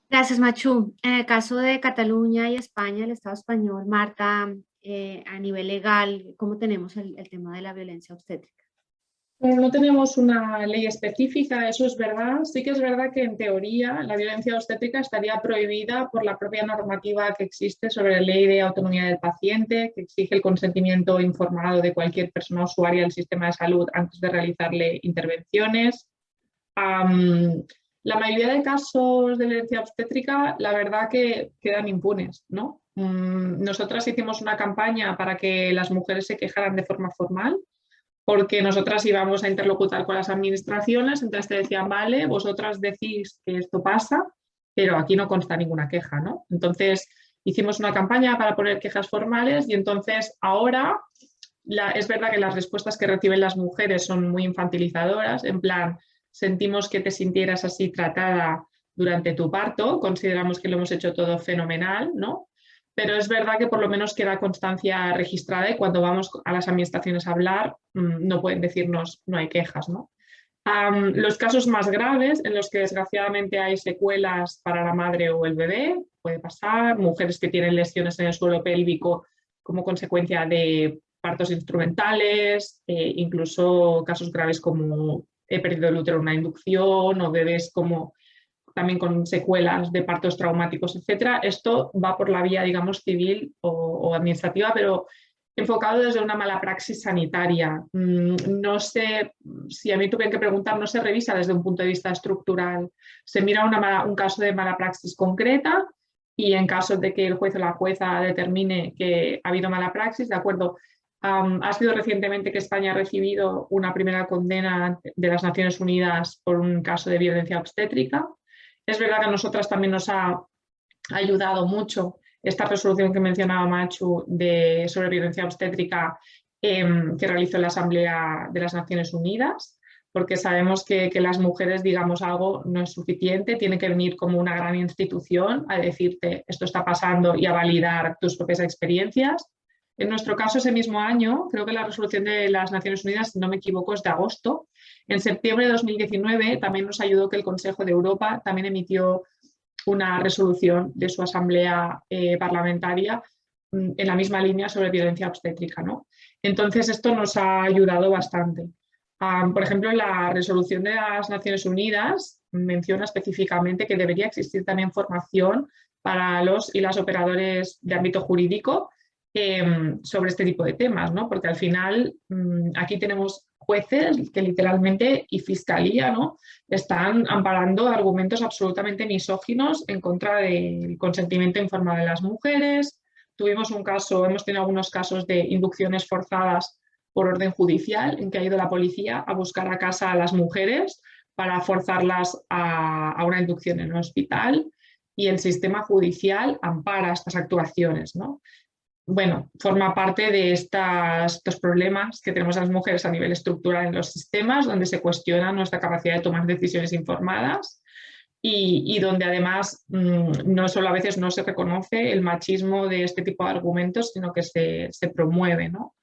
Gracias, Machu. En el caso de Cataluña y España, el Estado español, Marta, a nivel legal, ¿cómo tenemos el tema de la violencia obstétrica? No tenemos una ley específica, eso es verdad. Sí que es verdad que en teoría la violencia obstétrica estaría prohibida por la propia normativa que existe sobre la ley de autonomía del paciente, que exige el consentimiento informado de cualquier persona usuaria del sistema de salud antes de realizarle intervenciones. La mayoría de casos de violencia obstétrica, la verdad que quedan impunes, ¿no? Nosotras hicimos una campaña para que las mujeres se quejaran de forma formal, porque nosotras íbamos a interlocutar con las administraciones, entonces te decían, vale, vosotras decís que esto pasa, pero aquí no consta ninguna queja, ¿no? Entonces hicimos una campaña para poner quejas formales y entonces ahora es verdad que las respuestas que reciben las mujeres son muy infantilizadoras, en plan, sentimos que te sintieras así tratada durante tu parto, consideramos que lo hemos hecho todo fenomenal, ¿no? Pero es verdad que por lo menos queda constancia registrada y cuando vamos a las administraciones a hablar no pueden decirnos no hay quejas, ¿no? Los casos más graves en los que desgraciadamente hay secuelas para la madre o el bebé, puede pasar, mujeres que tienen lesiones en el suelo pélvico como consecuencia de partos instrumentales, incluso casos graves como he perdido el útero en una inducción o bebés como también con secuelas de partos traumáticos, etcétera. Esto va por la vía, digamos, civil o administrativa, pero enfocado desde una mala praxis sanitaria. No sé, si a mí tuvieran que preguntar, no se revisa desde un punto de vista estructural. Se mira un caso de mala praxis concreta y en caso de que el juez o la jueza determine que ha habido mala praxis, de acuerdo. Ha sido recientemente que España ha recibido una primera condena de las Naciones Unidas por un caso de violencia obstétrica. Es verdad que a nosotras también nos ha ayudado mucho esta resolución que mencionaba Machu sobre violencia obstétrica que realizó la Asamblea de las Naciones Unidas, porque sabemos que las mujeres digamos algo no es suficiente, tiene que venir como una gran institución a decirte esto está pasando y a validar tus propias experiencias. En nuestro caso, ese mismo año, creo que la resolución de las Naciones Unidas, si no me equivoco, es de agosto. En septiembre de 2019 también nos ayudó que el Consejo de Europa también emitió una resolución de su asamblea parlamentaria en la misma línea sobre violencia obstétrica, ¿no? Entonces, esto nos ha ayudado bastante. Por ejemplo, la resolución de las Naciones Unidas menciona específicamente que debería existir también formación para los y las operadores de ámbito jurídico sobre este tipo de temas, ¿no? Porque al final aquí tenemos jueces que literalmente y fiscalía, ¿no? Están amparando argumentos absolutamente misóginos en contra del consentimiento informado de las mujeres. Tuvimos un caso, hemos tenido algunos casos de inducciones forzadas por orden judicial en que ha ido la policía a buscar a casa a las mujeres para forzarlas a una inducción en un hospital y el sistema judicial ampara estas actuaciones, ¿no? Bueno, forma parte de estos problemas que tenemos las mujeres a nivel estructural en los sistemas, donde se cuestiona nuestra capacidad de tomar decisiones informadas y donde además no solo a veces no se reconoce el machismo de este tipo de argumentos, sino que se promueve, ¿no?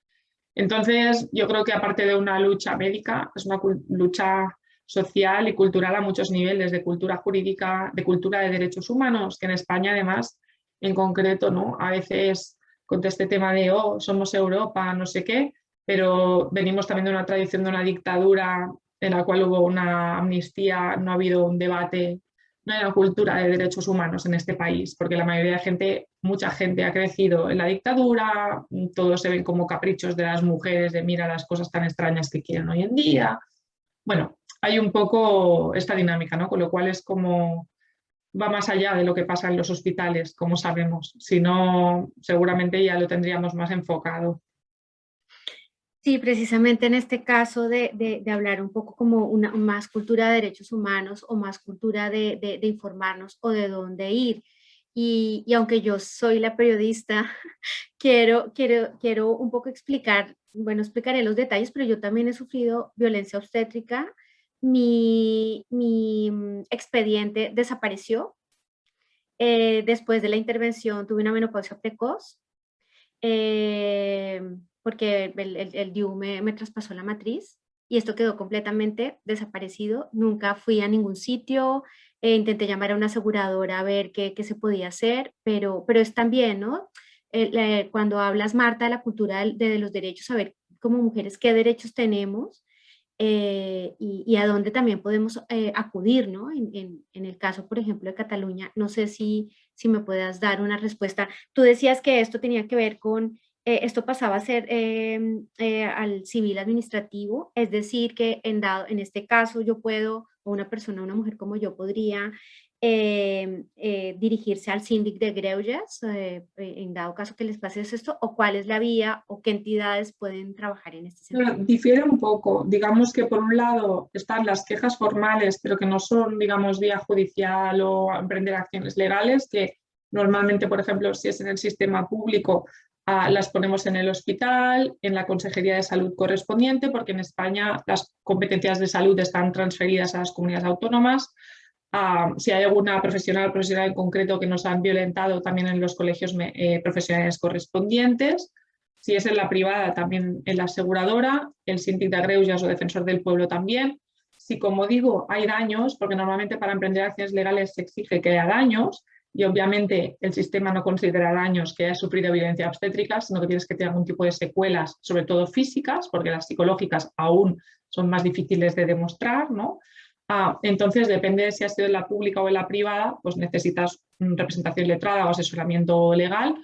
Entonces, yo creo que aparte de una lucha médica, es una lucha social y cultural a muchos niveles, de cultura jurídica, de cultura de derechos humanos, que en España además, en concreto, ¿no? A veces con este tema de, oh, somos Europa, no sé qué, pero venimos también de una tradición de una dictadura en la cual hubo una amnistía, no ha habido un debate, no hay una cultura de derechos humanos en este país, porque la mayoría de gente, mucha gente ha crecido en la dictadura, todos se ven como caprichos de las mujeres, de mira las cosas tan extrañas que quieren hoy en día. Bueno, hay un poco esta dinámica, ¿no? Con lo cual es como va más allá de lo que pasa en los hospitales, como sabemos. Si no, seguramente ya lo tendríamos más enfocado. Sí, precisamente en este caso de hablar un poco como una más cultura de derechos humanos o más cultura de informarnos o de dónde ir. Y aunque yo soy la periodista, quiero un poco explicar, bueno, explicaré los detalles, pero yo también he sufrido violencia obstétrica. Mi expediente desapareció. Después de la intervención tuve una menopausia precoz. Porque el DIU me traspasó la matriz y esto quedó completamente desaparecido. Nunca fui a ningún sitio, intenté llamar a una aseguradora a ver qué se podía hacer, pero es también, ¿no? Cuando hablas, Marta, de la cultura de los derechos, saber como mujeres qué derechos tenemos y a dónde también podemos acudir, ¿no? En el caso, por ejemplo, de Cataluña, no sé si me puedas dar una respuesta. Tú decías que esto tenía que ver con, esto pasaba a ser al civil administrativo, es decir, que en este caso yo puedo, o una persona, una mujer como yo podría dirigirse al síndic de Greuges, en dado caso que les pase esto, o cuál es la vía o qué entidades pueden trabajar en este sentido. Difiere un poco. Digamos que por un lado están las quejas formales, pero que no son, digamos, vía judicial o emprender acciones legales, que normalmente, por ejemplo, si es en el sistema público, las ponemos en el hospital, en la Consejería de Salud correspondiente, porque en España las competencias de salud están transferidas a las comunidades autónomas. Si hay alguna profesional o profesional en concreto que nos han violentado, también en los colegios profesionales correspondientes. Si es en la privada, también en la aseguradora, el síndic de Greuges o defensor del pueblo también. Si, como digo, hay daños, porque normalmente para emprender acciones legales se exige que haya daños, y obviamente el sistema no considera daños que haya sufrido violencia obstétrica, sino que tienes que tener algún tipo de secuelas, sobre todo físicas, porque las psicológicas aún son más difíciles de demostrar, ¿no? Entonces, depende de si has sido en la pública o en la privada, pues necesitas representación letrada o asesoramiento legal,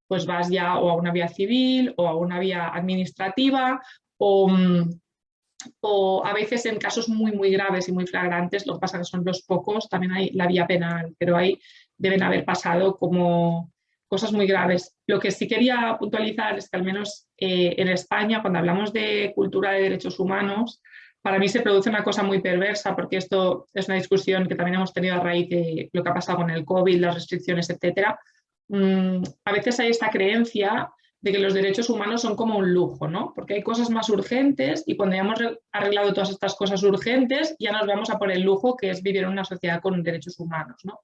pues vas ya o a una vía civil o a una vía administrativa o a veces en casos muy, muy graves y muy flagrantes, lo que pasa que son los pocos, también hay la vía penal, pero ahí deben haber pasado como cosas muy graves. Lo que sí quería puntualizar es que al menos en España, cuando hablamos de cultura de derechos humanos, para mí se produce una cosa muy perversa, porque esto es una discusión que también hemos tenido a raíz de lo que ha pasado con el COVID, las restricciones, etcétera. A veces hay esta creencia de que los derechos humanos son como un lujo, ¿no? Porque hay cosas más urgentes y cuando ya hemos arreglado todas estas cosas urgentes, ya nos vamos a por el lujo que es vivir en una sociedad con derechos humanos, ¿no?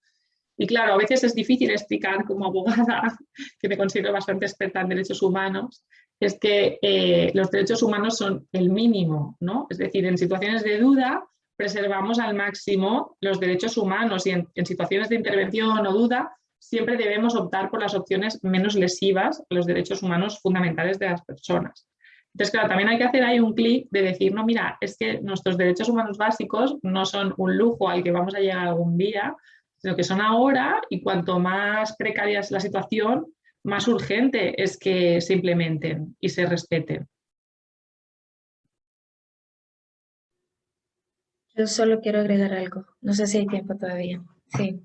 Y claro, a veces es difícil explicar como abogada, que me considero bastante experta en derechos humanos, es que los derechos humanos son el mínimo, ¿no? Es decir, en situaciones de duda preservamos al máximo los derechos humanos y en situaciones de intervención o duda siempre debemos optar por las opciones menos lesivas a los derechos humanos fundamentales de las personas. Entonces, claro, también hay que hacer ahí un clic de decir, no, mira, es que nuestros derechos humanos básicos no son un lujo al que vamos a llegar algún día, sino que son ahora, y cuanto más precaria es la situación, más urgente es que se implementen y se respeten. Yo solo quiero agregar algo. No sé si hay tiempo todavía. Sí.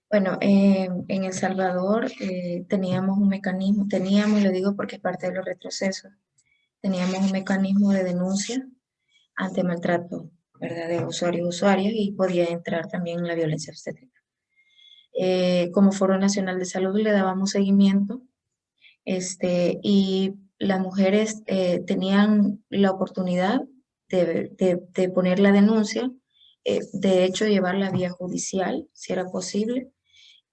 Bueno, en El Salvador teníamos un mecanismo, y lo digo porque es parte de los retrocesos, teníamos un mecanismo de denuncia ante maltrato, ¿verdad?, de usuarios y usuarias, y podía entrar también la violencia obstétrica. Como Foro Nacional de Salud le dábamos seguimiento y las mujeres tenían la oportunidad de poner la denuncia, de hecho llevar la vía judicial, si era posible,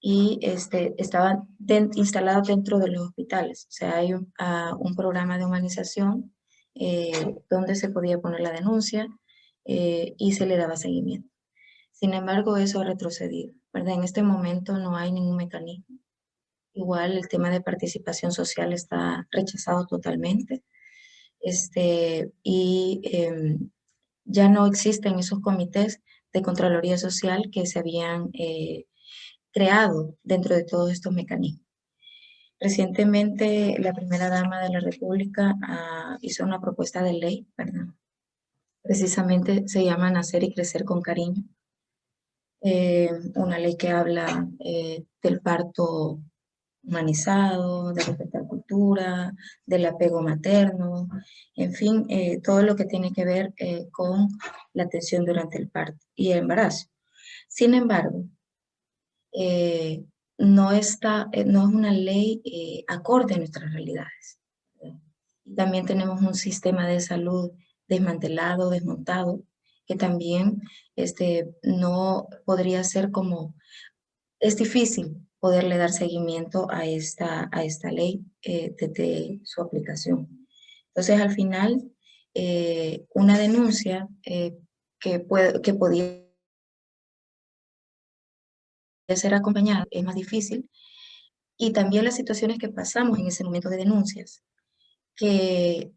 y estaban instalados dentro de los hospitales. O sea, hay un programa de humanización donde se podía poner la denuncia y se le daba seguimiento. Sin embargo, eso ha retrocedido, ¿verdad? En este momento no hay ningún mecanismo. Igual el tema de participación social está rechazado totalmente. Ya no existen esos comités de Contraloría Social que se habían creado dentro de todos estos mecanismos. Recientemente, la primera dama de la República hizo una propuesta de ley, ¿verdad? Precisamente se llama Nacer y Crecer con Cariño. Una ley que habla del parto humanizado, de respetar cultura, del apego materno, en fin, todo lo que tiene que ver con la atención durante el parto y el embarazo. Sin embargo, no es una ley acorde a nuestras realidades. También tenemos un sistema de salud desmantelado, desmontado, que también no podría ser como, es difícil poderle dar seguimiento a esta ley desde su aplicación. Entonces, al final, una denuncia que podía ser acompañada es más difícil, y también las situaciones que pasamos en ese momento de denuncias, que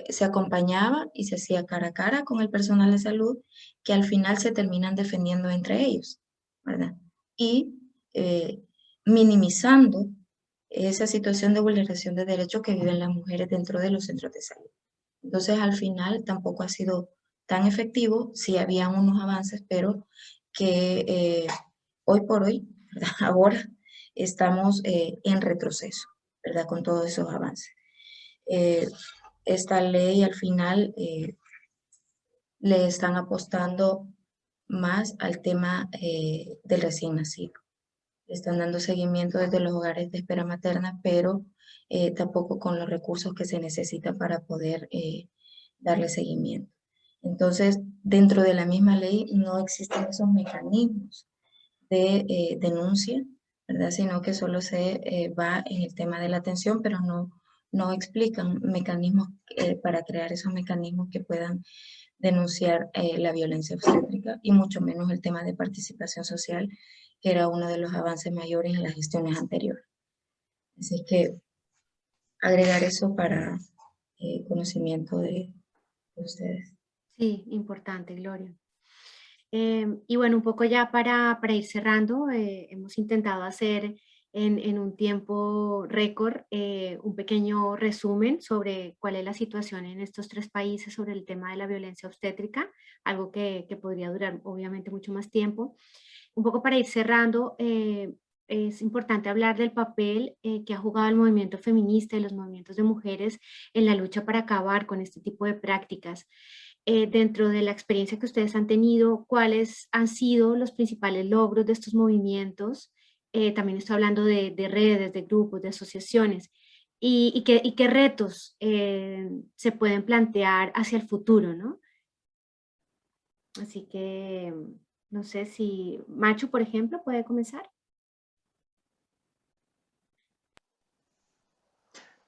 se acompañaba y se hacía cara a cara con el personal de salud, que al final se terminan defendiendo entre ellos, ¿verdad? Y minimizando esa situación de vulneración de derechos que viven las mujeres dentro de los centros de salud. Entonces, al final tampoco ha sido tan efectivo. Sí había unos avances, pero que hoy por hoy, ¿verdad? Ahora estamos en retroceso, ¿verdad? Con todos esos avances. Esta ley al final le están apostando más al tema del recién nacido. Le están dando seguimiento desde los hogares de espera materna, pero tampoco con los recursos que se necesitan para poder darle seguimiento. Entonces, dentro de la misma ley no existen esos mecanismos de denuncia, ¿verdad? Sino que solo se va en el tema de la atención, pero no explican mecanismos para crear esos mecanismos que puedan denunciar la violencia obstétrica, y mucho menos el tema de participación social, que era uno de los avances mayores en las gestiones anteriores. Así que agregar eso para conocimiento de ustedes. Sí, importante, Gloria. Y bueno, un poco ya para ir cerrando, hemos intentado hacer en un tiempo récord un pequeño resumen sobre cuál es la situación en estos 3 países sobre el tema de la violencia obstétrica, algo que podría durar obviamente mucho más tiempo. Un poco para ir cerrando, es importante hablar del papel que ha jugado el movimiento feminista y los movimientos de mujeres en la lucha para acabar con este tipo de prácticas. Dentro de la experiencia que ustedes han tenido, ¿cuáles han sido los principales logros de estos movimientos? También estoy hablando de redes, de grupos, de asociaciones. ¿Y qué retos se pueden plantear hacia el futuro, ¿no? Así que, no sé si Machu, por ejemplo, puede comenzar.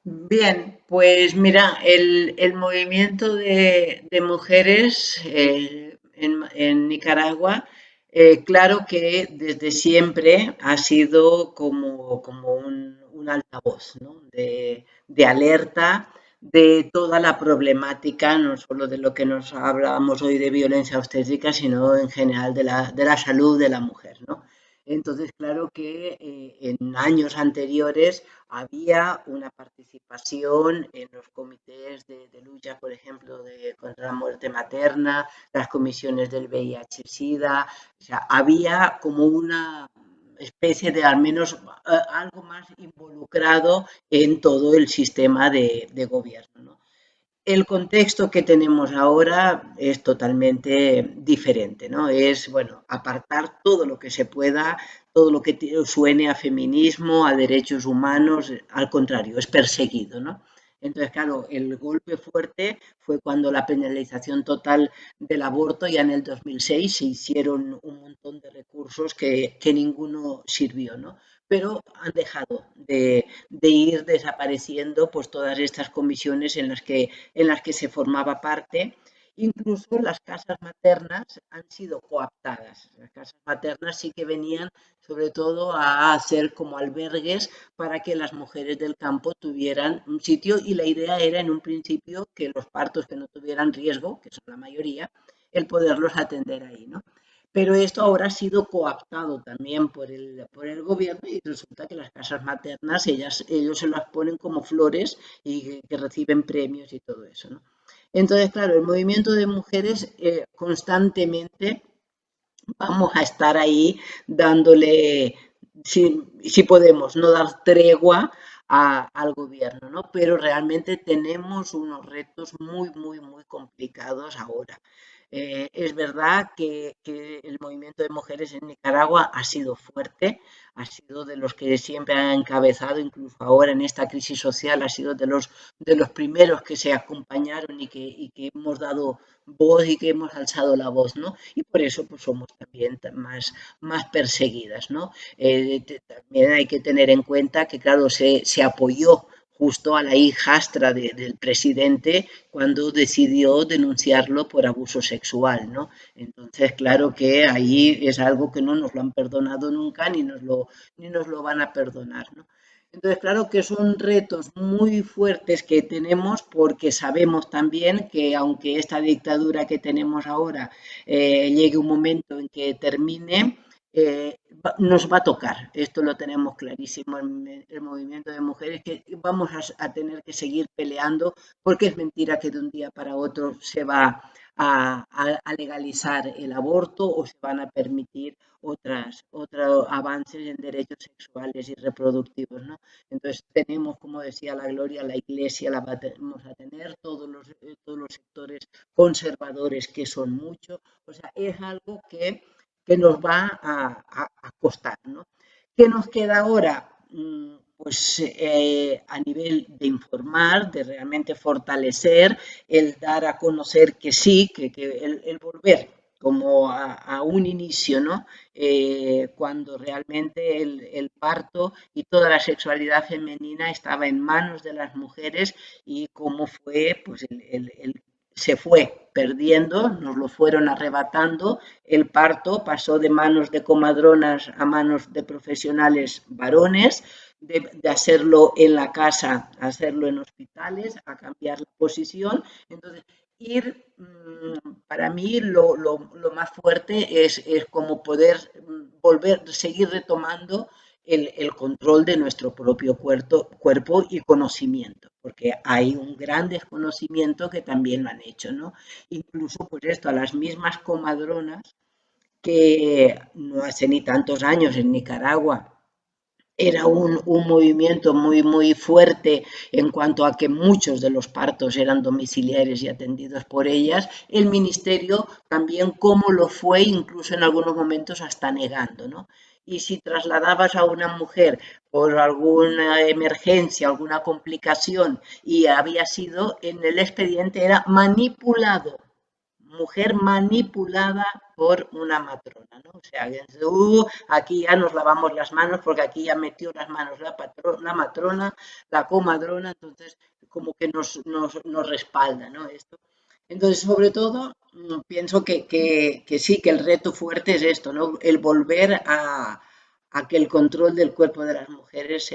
Bien, pues mira, el movimiento de mujeres en Nicaragua, claro que desde siempre ha sido como un altavoz, ¿no? de alerta de toda la problemática, no solo de lo que nos hablábamos hoy de violencia obstétrica, sino en general de la salud de la mujer, ¿no? Entonces, claro que en años anteriores había una participación en los comités de lucha, por ejemplo, contra la muerte materna, las comisiones del VIH-Sida, o sea, había como una especie de al menos algo más involucrado en todo el sistema de gobierno, ¿no? El contexto que tenemos ahora es totalmente diferente, ¿no? Es, bueno, apartar todo lo que se pueda, todo lo que suene a feminismo, a derechos humanos, al contrario, es perseguido, ¿no? Entonces, claro, el golpe fuerte fue cuando la penalización total del aborto, ya en el 2006 se hicieron un montón de recursos que ninguno sirvió, ¿no? Pero han dejado de ir desapareciendo pues todas estas comisiones en las que se formaba parte. Incluso las casas maternas han sido coaptadas. Las casas maternas sí que venían sobre todo a hacer como albergues para que las mujeres del campo tuvieran un sitio, y la idea era en un principio que los partos que no tuvieran riesgo, que son la mayoría, el poderlos atender ahí, ¿no? Pero esto ahora ha sido coaptado también por el gobierno, y resulta que las casas maternas ellos se las ponen como flores y que reciben premios y todo eso, ¿no? Entonces, claro, el movimiento de mujeres constantemente vamos a estar ahí dándole, si podemos, no dar tregua al gobierno, ¿no? Pero realmente tenemos unos retos muy, muy, muy complicados ahora. Es verdad que el movimiento de mujeres en Nicaragua ha sido fuerte, ha sido de los que siempre han encabezado, incluso ahora en esta crisis social, ha sido de los primeros que se acompañaron y que hemos dado voz y que hemos alzado la voz, ¿no? Y por eso pues somos también más perseguidas, ¿no? También hay que tener en cuenta que, claro, se apoyó justo a la hijastra del presidente cuando decidió denunciarlo por abuso sexual, ¿no? Entonces, claro que ahí es algo que no nos lo han perdonado nunca ni nos lo van a perdonar, ¿no? Entonces, claro que son retos muy fuertes que tenemos, porque sabemos también que aunque esta dictadura que tenemos ahora llegue un momento en que termine, nos va a tocar. Esto lo tenemos clarísimo en el movimiento de mujeres, que vamos a tener que seguir peleando, porque es mentira que de un día para otro se va a legalizar el aborto o se van a permitir otros avances en derechos sexuales y reproductivos, ¿no? Entonces tenemos, como decía la Gloria, la Iglesia la vamos a tener, todos los sectores conservadores, que son muchos, o sea, es algo que nos va a costar, ¿no? ¿Qué nos queda ahora? Pues a nivel de informar, de realmente fortalecer, el dar a conocer que sí, que el volver como a un inicio, ¿no? Cuando realmente el parto y toda la sexualidad femenina estaba en manos de las mujeres, y cómo fue, pues se fue perdiendo, nos lo fueron arrebatando. El parto pasó de manos de comadronas a manos de profesionales varones, de hacerlo en la casa a hacerlo en hospitales, a cambiar la posición. Entonces, para mí lo más fuerte es como poder seguir retomando el control de nuestro propio cuerpo y conocimiento, porque hay un gran desconocimiento que también lo han hecho, ¿no? Incluso, pues esto, a las mismas comadronas que no hace ni tantos años en Nicaragua era un movimiento muy, muy fuerte en cuanto a que muchos de los partos eran domiciliares y atendidos por ellas, el ministerio también, como lo fue, incluso en algunos momentos hasta negando, ¿no? Y si trasladabas a una mujer por alguna emergencia, alguna complicación, y había sido, en el expediente era manipulado, mujer manipulada por una matrona, ¿no? O sea, aquí ya nos lavamos las manos porque aquí ya metió las manos la matrona, la comadrona, entonces como que nos respalda, ¿no? Esto. Entonces, sobre todo, pienso que sí, que el reto fuerte es esto, ¿no? El volver a que el control del cuerpo de las mujeres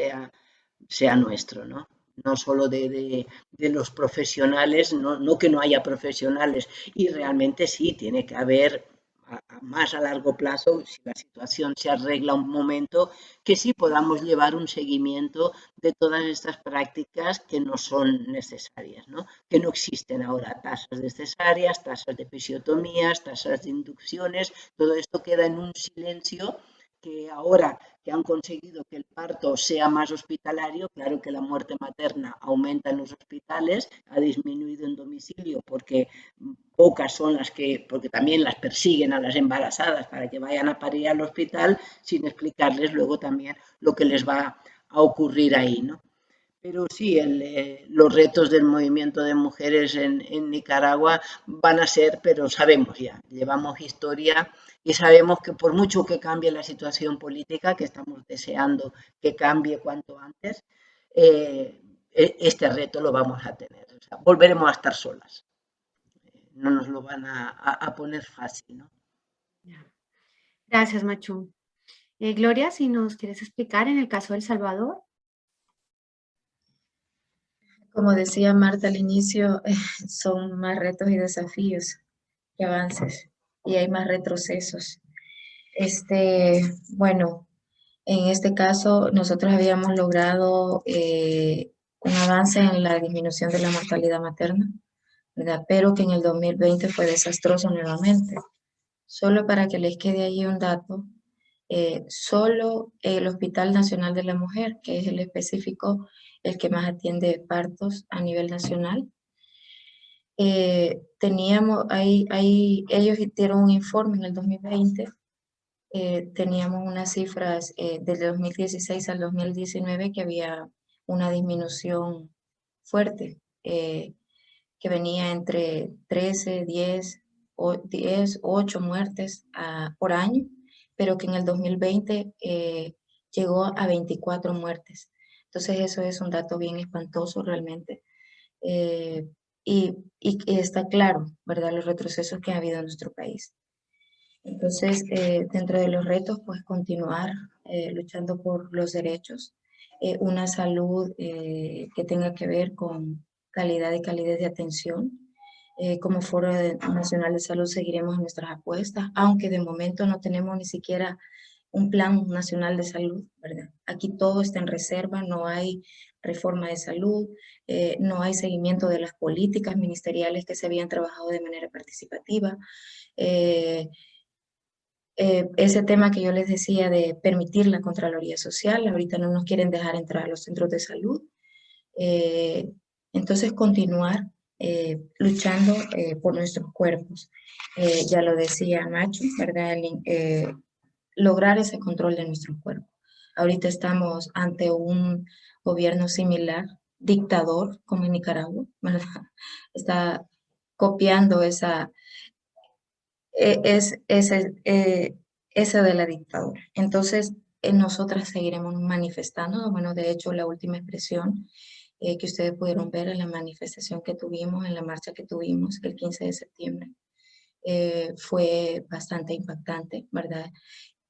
sea nuestro, ¿no? No solo de los profesionales, no que no haya profesionales, y realmente sí, tiene que haber más a largo plazo, si la situación se arregla un momento, que sí podamos llevar un seguimiento de todas estas prácticas que no son necesarias, ¿no? Que no existen ahora tasas de cesáreas, tasas de episiotomías, tasas de inducciones, todo esto queda en un silencio, que ahora que han conseguido que el parto sea más hospitalario, claro que la muerte materna aumenta en los hospitales, ha disminuido en domicilio porque pocas son las que, porque también las persiguen a las embarazadas para que vayan a parir al hospital, sin explicarles luego también lo que les va a ocurrir ahí, ¿no? Pero sí, los retos del movimiento de mujeres en Nicaragua van a ser, pero sabemos ya, llevamos historia y sabemos que por mucho que cambie la situación política, que estamos deseando que cambie cuanto antes, este reto lo vamos a tener. O sea, volveremos a estar solas. No nos lo van a poner fácil, ¿no? Gracias, Machu. Gloria, si nos quieres explicar en el caso de El Salvador. Como decía Marta al inicio, son más retos y desafíos que avances y hay más retrocesos. Bueno, en este caso nosotros habíamos logrado un avance en la disminución de la mortalidad materna, ¿verdad? Pero que en el 2020 fue desastroso nuevamente. Solo para que les quede ahí un dato, solo el Hospital Nacional de la Mujer, que es el específico, el que más atiende partos a nivel nacional, teníamos ellos hicieron un informe en el 2020, teníamos unas cifras desde 2016 al 2019 que había una disminución fuerte, que venía entre 13, 10, 8 muertes por año, pero que en el 2020 llegó a 24 muertes. Entonces eso es un dato bien espantoso realmente. Y está claro, ¿verdad?, los retrocesos que ha habido en nuestro país. Entonces, dentro de los retos, pues continuar luchando por los derechos, una salud que tenga que ver con calidad y calidez de atención. Como Foro Nacional de Salud seguiremos nuestras apuestas, aunque de momento no tenemos ni siquiera un plan nacional de salud, ¿verdad? Aquí todo está en reserva, no hay reforma de salud, no hay seguimiento de las políticas ministeriales que se habían trabajado de manera participativa. Ese tema que yo les decía de permitir la Contraloría Social, ahorita no nos quieren dejar entrar a los centros de salud. Entonces, continuar luchando por nuestros cuerpos. Ya lo decía Machu, ¿verdad? Lograr ese control de nuestro cuerpo. Ahorita estamos ante un gobierno similar, dictador, como en Nicaragua, ¿verdad? Está copiando esa de la dictadura. Entonces, nosotras seguiremos manifestando. Bueno, de hecho, la última expresión que ustedes pudieron ver en la manifestación que tuvimos, en la marcha que tuvimos el 15 de septiembre, fue bastante impactante, ¿verdad?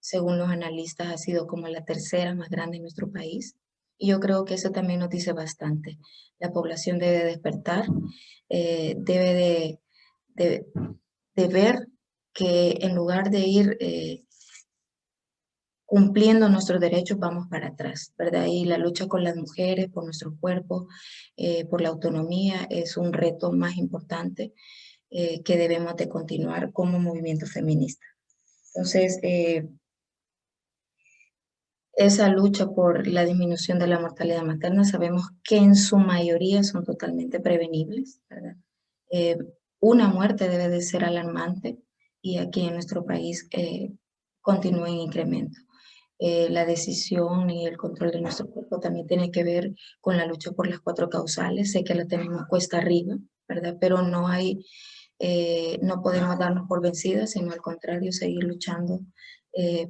Según los analistas, ha sido como la tercera más grande en nuestro país. Y yo creo que eso también nos dice bastante. La población debe despertar, debe de ver que en lugar de ir cumpliendo nuestros derechos, vamos para atrás, ¿verdad? Y la lucha con las mujeres, por nuestro cuerpo, por la autonomía, es un reto más importante que debemos de continuar como movimiento feminista. Entonces, esa lucha por la disminución de la mortalidad materna, sabemos que en su mayoría son totalmente prevenibles, ¿verdad? Una muerte debe de ser alarmante y aquí en nuestro país continúa en incremento. La decisión y el control de nuestro cuerpo también tiene que ver con la lucha por las 4 causales. Sé que la tenemos cuesta arriba, ¿verdad? Pero no podemos darnos por vencidas, sino al contrario, seguir luchando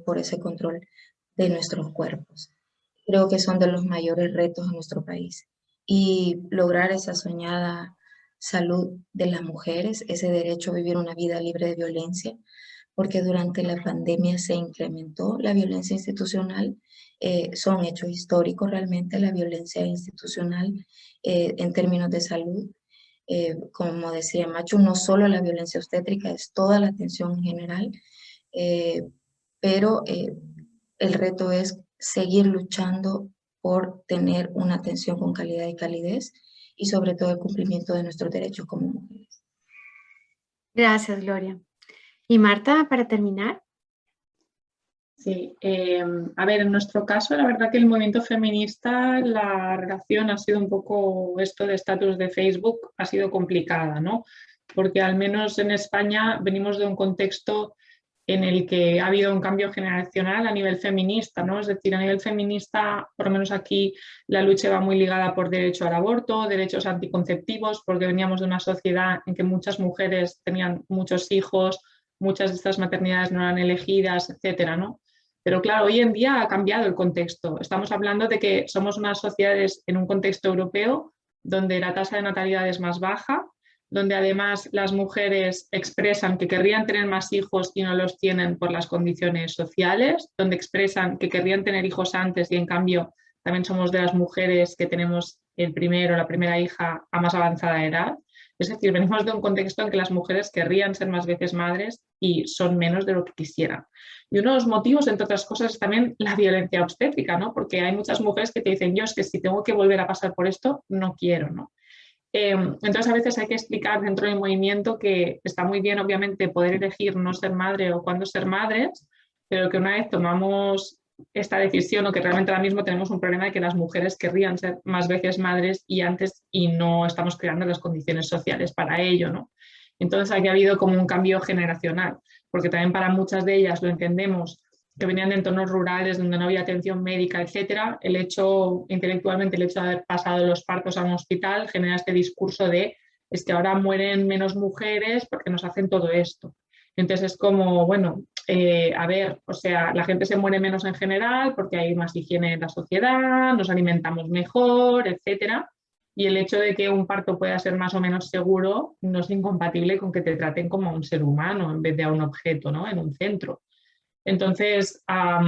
por ese control de nuestros cuerpos. Creo que son de los mayores retos en nuestro país. Y lograr esa soñada salud de las mujeres, ese derecho a vivir una vida libre de violencia, porque durante la pandemia se incrementó la violencia institucional. Son hechos históricos realmente la violencia institucional en términos de salud. Como decía Machu, no solo la violencia obstétrica, es toda la atención en general, pero el reto es seguir luchando por tener una atención con calidad y calidez y sobre todo el cumplimiento de nuestros derechos como mujeres. Gracias, Gloria. Y Marta, para terminar. Sí, a ver, en nuestro caso, la verdad que el movimiento feminista, la relación ha sido un poco esto de estatus de Facebook, ha sido complicada, ¿no? Porque al menos en España venimos de un contexto en el que ha habido un cambio generacional a nivel feminista, ¿no? Es decir, a nivel feminista, por lo menos aquí, la lucha va muy ligada por derecho al aborto, derechos anticonceptivos, porque veníamos de una sociedad en que muchas mujeres tenían muchos hijos, muchas de estas maternidades no eran elegidas, etcétera, ¿no? Pero claro, hoy en día ha cambiado el contexto. Estamos hablando de que somos unas sociedades en un contexto europeo donde la tasa de natalidad es más baja, donde además las mujeres expresan que querrían tener más hijos y no los tienen por las condiciones sociales, donde expresan que querrían tener hijos antes y en cambio también somos de las mujeres que tenemos el primero o la primera hija a más avanzada edad. Es decir, venimos de un contexto en que las mujeres querrían ser más veces madres y son menos de lo que quisieran. Y uno de los motivos, entre otras cosas, es también la violencia obstétrica, ¿no? Porque hay muchas mujeres que te dicen, yo es que si tengo que volver a pasar por esto, no quiero, ¿no? Entonces a veces hay que explicar dentro del movimiento que está muy bien obviamente poder elegir no ser madre o cuándo ser madres, pero que una vez tomamos esta decisión o que realmente ahora mismo tenemos un problema de que las mujeres querrían ser más veces madres y antes y no estamos creando las condiciones sociales para ello, ¿no? Entonces aquí ha habido como un cambio generacional, porque también para muchas de ellas lo entendemos que venían de entornos rurales donde no había atención médica, etcétera, el hecho, intelectualmente, el hecho de haber pasado los partos a un hospital genera este discurso de es que ahora mueren menos mujeres porque nos hacen todo esto. Entonces es como, bueno, a ver, o sea, la gente se muere menos en general porque hay más higiene en la sociedad, nos alimentamos mejor, etcétera. Y el hecho de que un parto pueda ser más o menos seguro no es incompatible con que te traten como a un ser humano en vez de a un objeto, ¿no? En un centro. Entonces, ha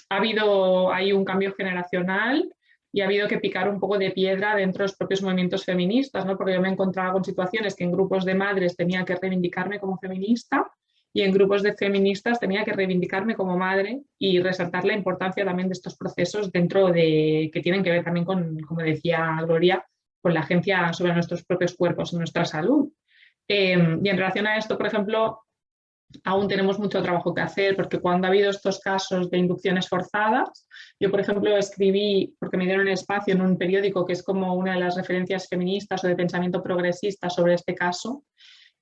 habido ahí un cambio generacional y ha habido que picar un poco de piedra dentro de los propios movimientos feministas, ¿no? Porque yo me encontraba con situaciones que en grupos de madres tenía que reivindicarme como feminista y en grupos de feministas tenía que reivindicarme como madre y resaltar la importancia también de estos procesos dentro de que tienen que ver también con, como decía Gloria, con la agencia sobre nuestros propios cuerpos y nuestra salud. Y en relación a esto, por ejemplo, aún tenemos mucho trabajo que hacer porque cuando ha habido estos casos de inducciones forzadas, yo por ejemplo escribí, porque me dieron espacio en un periódico que es como una de las referencias feministas o de pensamiento progresista sobre este caso,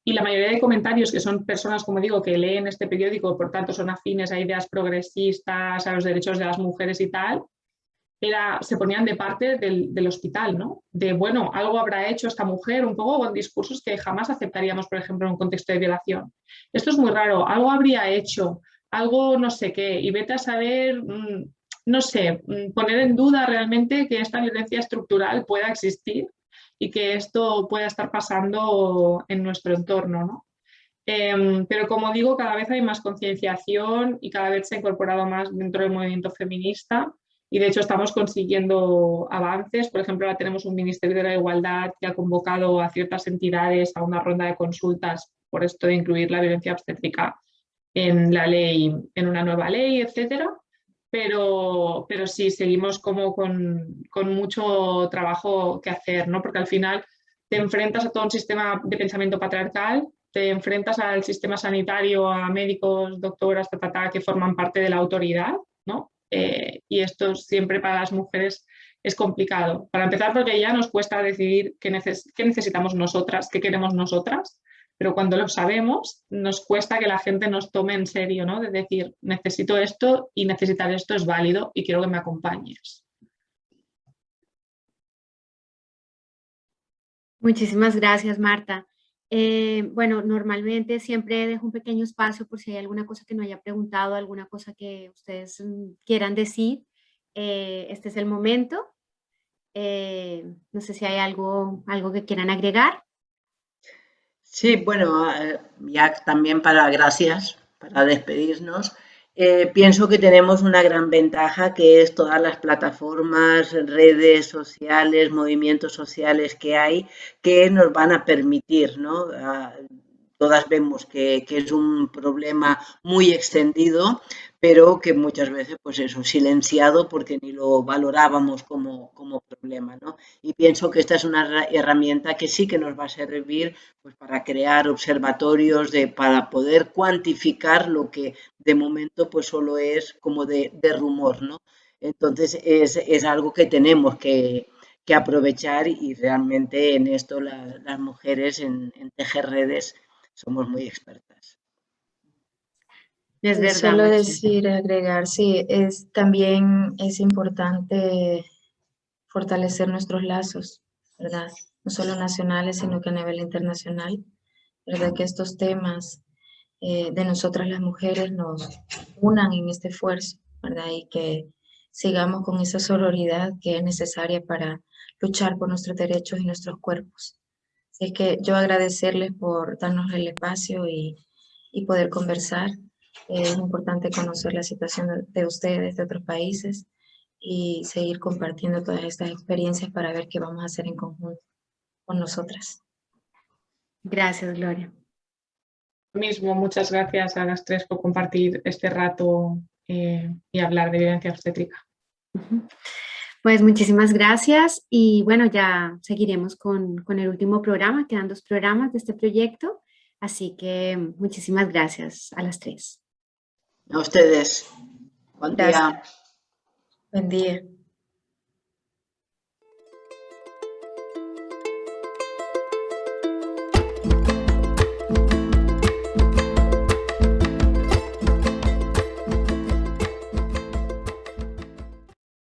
y la mayoría de comentarios que son personas, como digo, que leen este periódico, por tanto son afines a ideas progresistas, a los derechos de las mujeres y tal, se ponían de parte del hospital, ¿no? De, bueno, algo habrá hecho esta mujer, un poco con discursos que jamás aceptaríamos, por ejemplo, en un contexto de violación. Esto es muy raro, algo habría hecho, algo no sé qué, y vete a saber, no sé, poner en duda realmente que esta violencia estructural pueda existir y que esto pueda estar pasando en nuestro entorno, ¿no? Pero como digo, cada vez hay más concienciación y cada vez se ha incorporado más dentro del movimiento feminista y de hecho estamos consiguiendo avances. Por ejemplo, ahora tenemos un Ministerio de la Igualdad que ha convocado a ciertas entidades a una ronda de consultas por esto de incluir la violencia obstétrica en la ley, en una nueva ley, etcétera. Pero sí, seguimos como con mucho trabajo que hacer, ¿no? Porque al final te enfrentas a todo un sistema de pensamiento patriarcal, te enfrentas al sistema sanitario, a médicos, doctoras, que forman parte de la autoridad, ¿no? Y esto siempre para las mujeres es complicado. Para empezar, porque ya nos cuesta decidir qué necesitamos nosotras, qué queremos nosotras, pero cuando lo sabemos, nos cuesta que la gente nos tome en serio, ¿no? De decir, necesito esto y necesitar esto es válido y quiero que me acompañes. Muchísimas gracias, Marta. Bueno, normalmente siempre dejo un pequeño espacio por si hay alguna cosa que no haya preguntado, alguna cosa que ustedes quieran decir. Este es el momento. No sé si hay algo que quieran agregar. Sí, bueno, ya también gracias, para despedirnos. Pienso que tenemos una gran ventaja que es todas las plataformas, redes sociales, movimientos sociales que hay que nos van a permitir, ¿no? Todas vemos que es un problema muy extendido, pero que muchas veces, pues eso, silenciado porque ni lo valorábamos como problema, ¿no? Y pienso que esta es una herramienta que sí que nos va a servir pues, para crear observatorios, para poder cuantificar lo que de momento pues solo es como de rumor, ¿no? Entonces es algo que tenemos que aprovechar y realmente en esto las mujeres en tejer redes somos muy expertas. Es verdad, Solo Marcela. decir, agregar, sí, también es importante fortalecer nuestros lazos, ¿verdad? No solo nacionales, sino que a nivel internacional, ¿verdad? Que estos temas de nosotras las mujeres nos unan en este esfuerzo, ¿verdad? Y que sigamos con esa sororidad que es necesaria para luchar por nuestros derechos y nuestros cuerpos. Así que yo agradecerles por darnos el espacio y poder conversar. Es importante conocer la situación de ustedes, de otros países, y seguir compartiendo todas estas experiencias para ver qué vamos a hacer en conjunto con nosotras. Gracias, Gloria. Lo mismo, muchas gracias a las tres por compartir este rato y hablar de violencia obstétrica. Pues muchísimas gracias y bueno, ya seguiremos con el último programa, quedan 2 programas de este proyecto, así que muchísimas gracias a las 3. A ustedes. Buen Gracias. día. Buen día.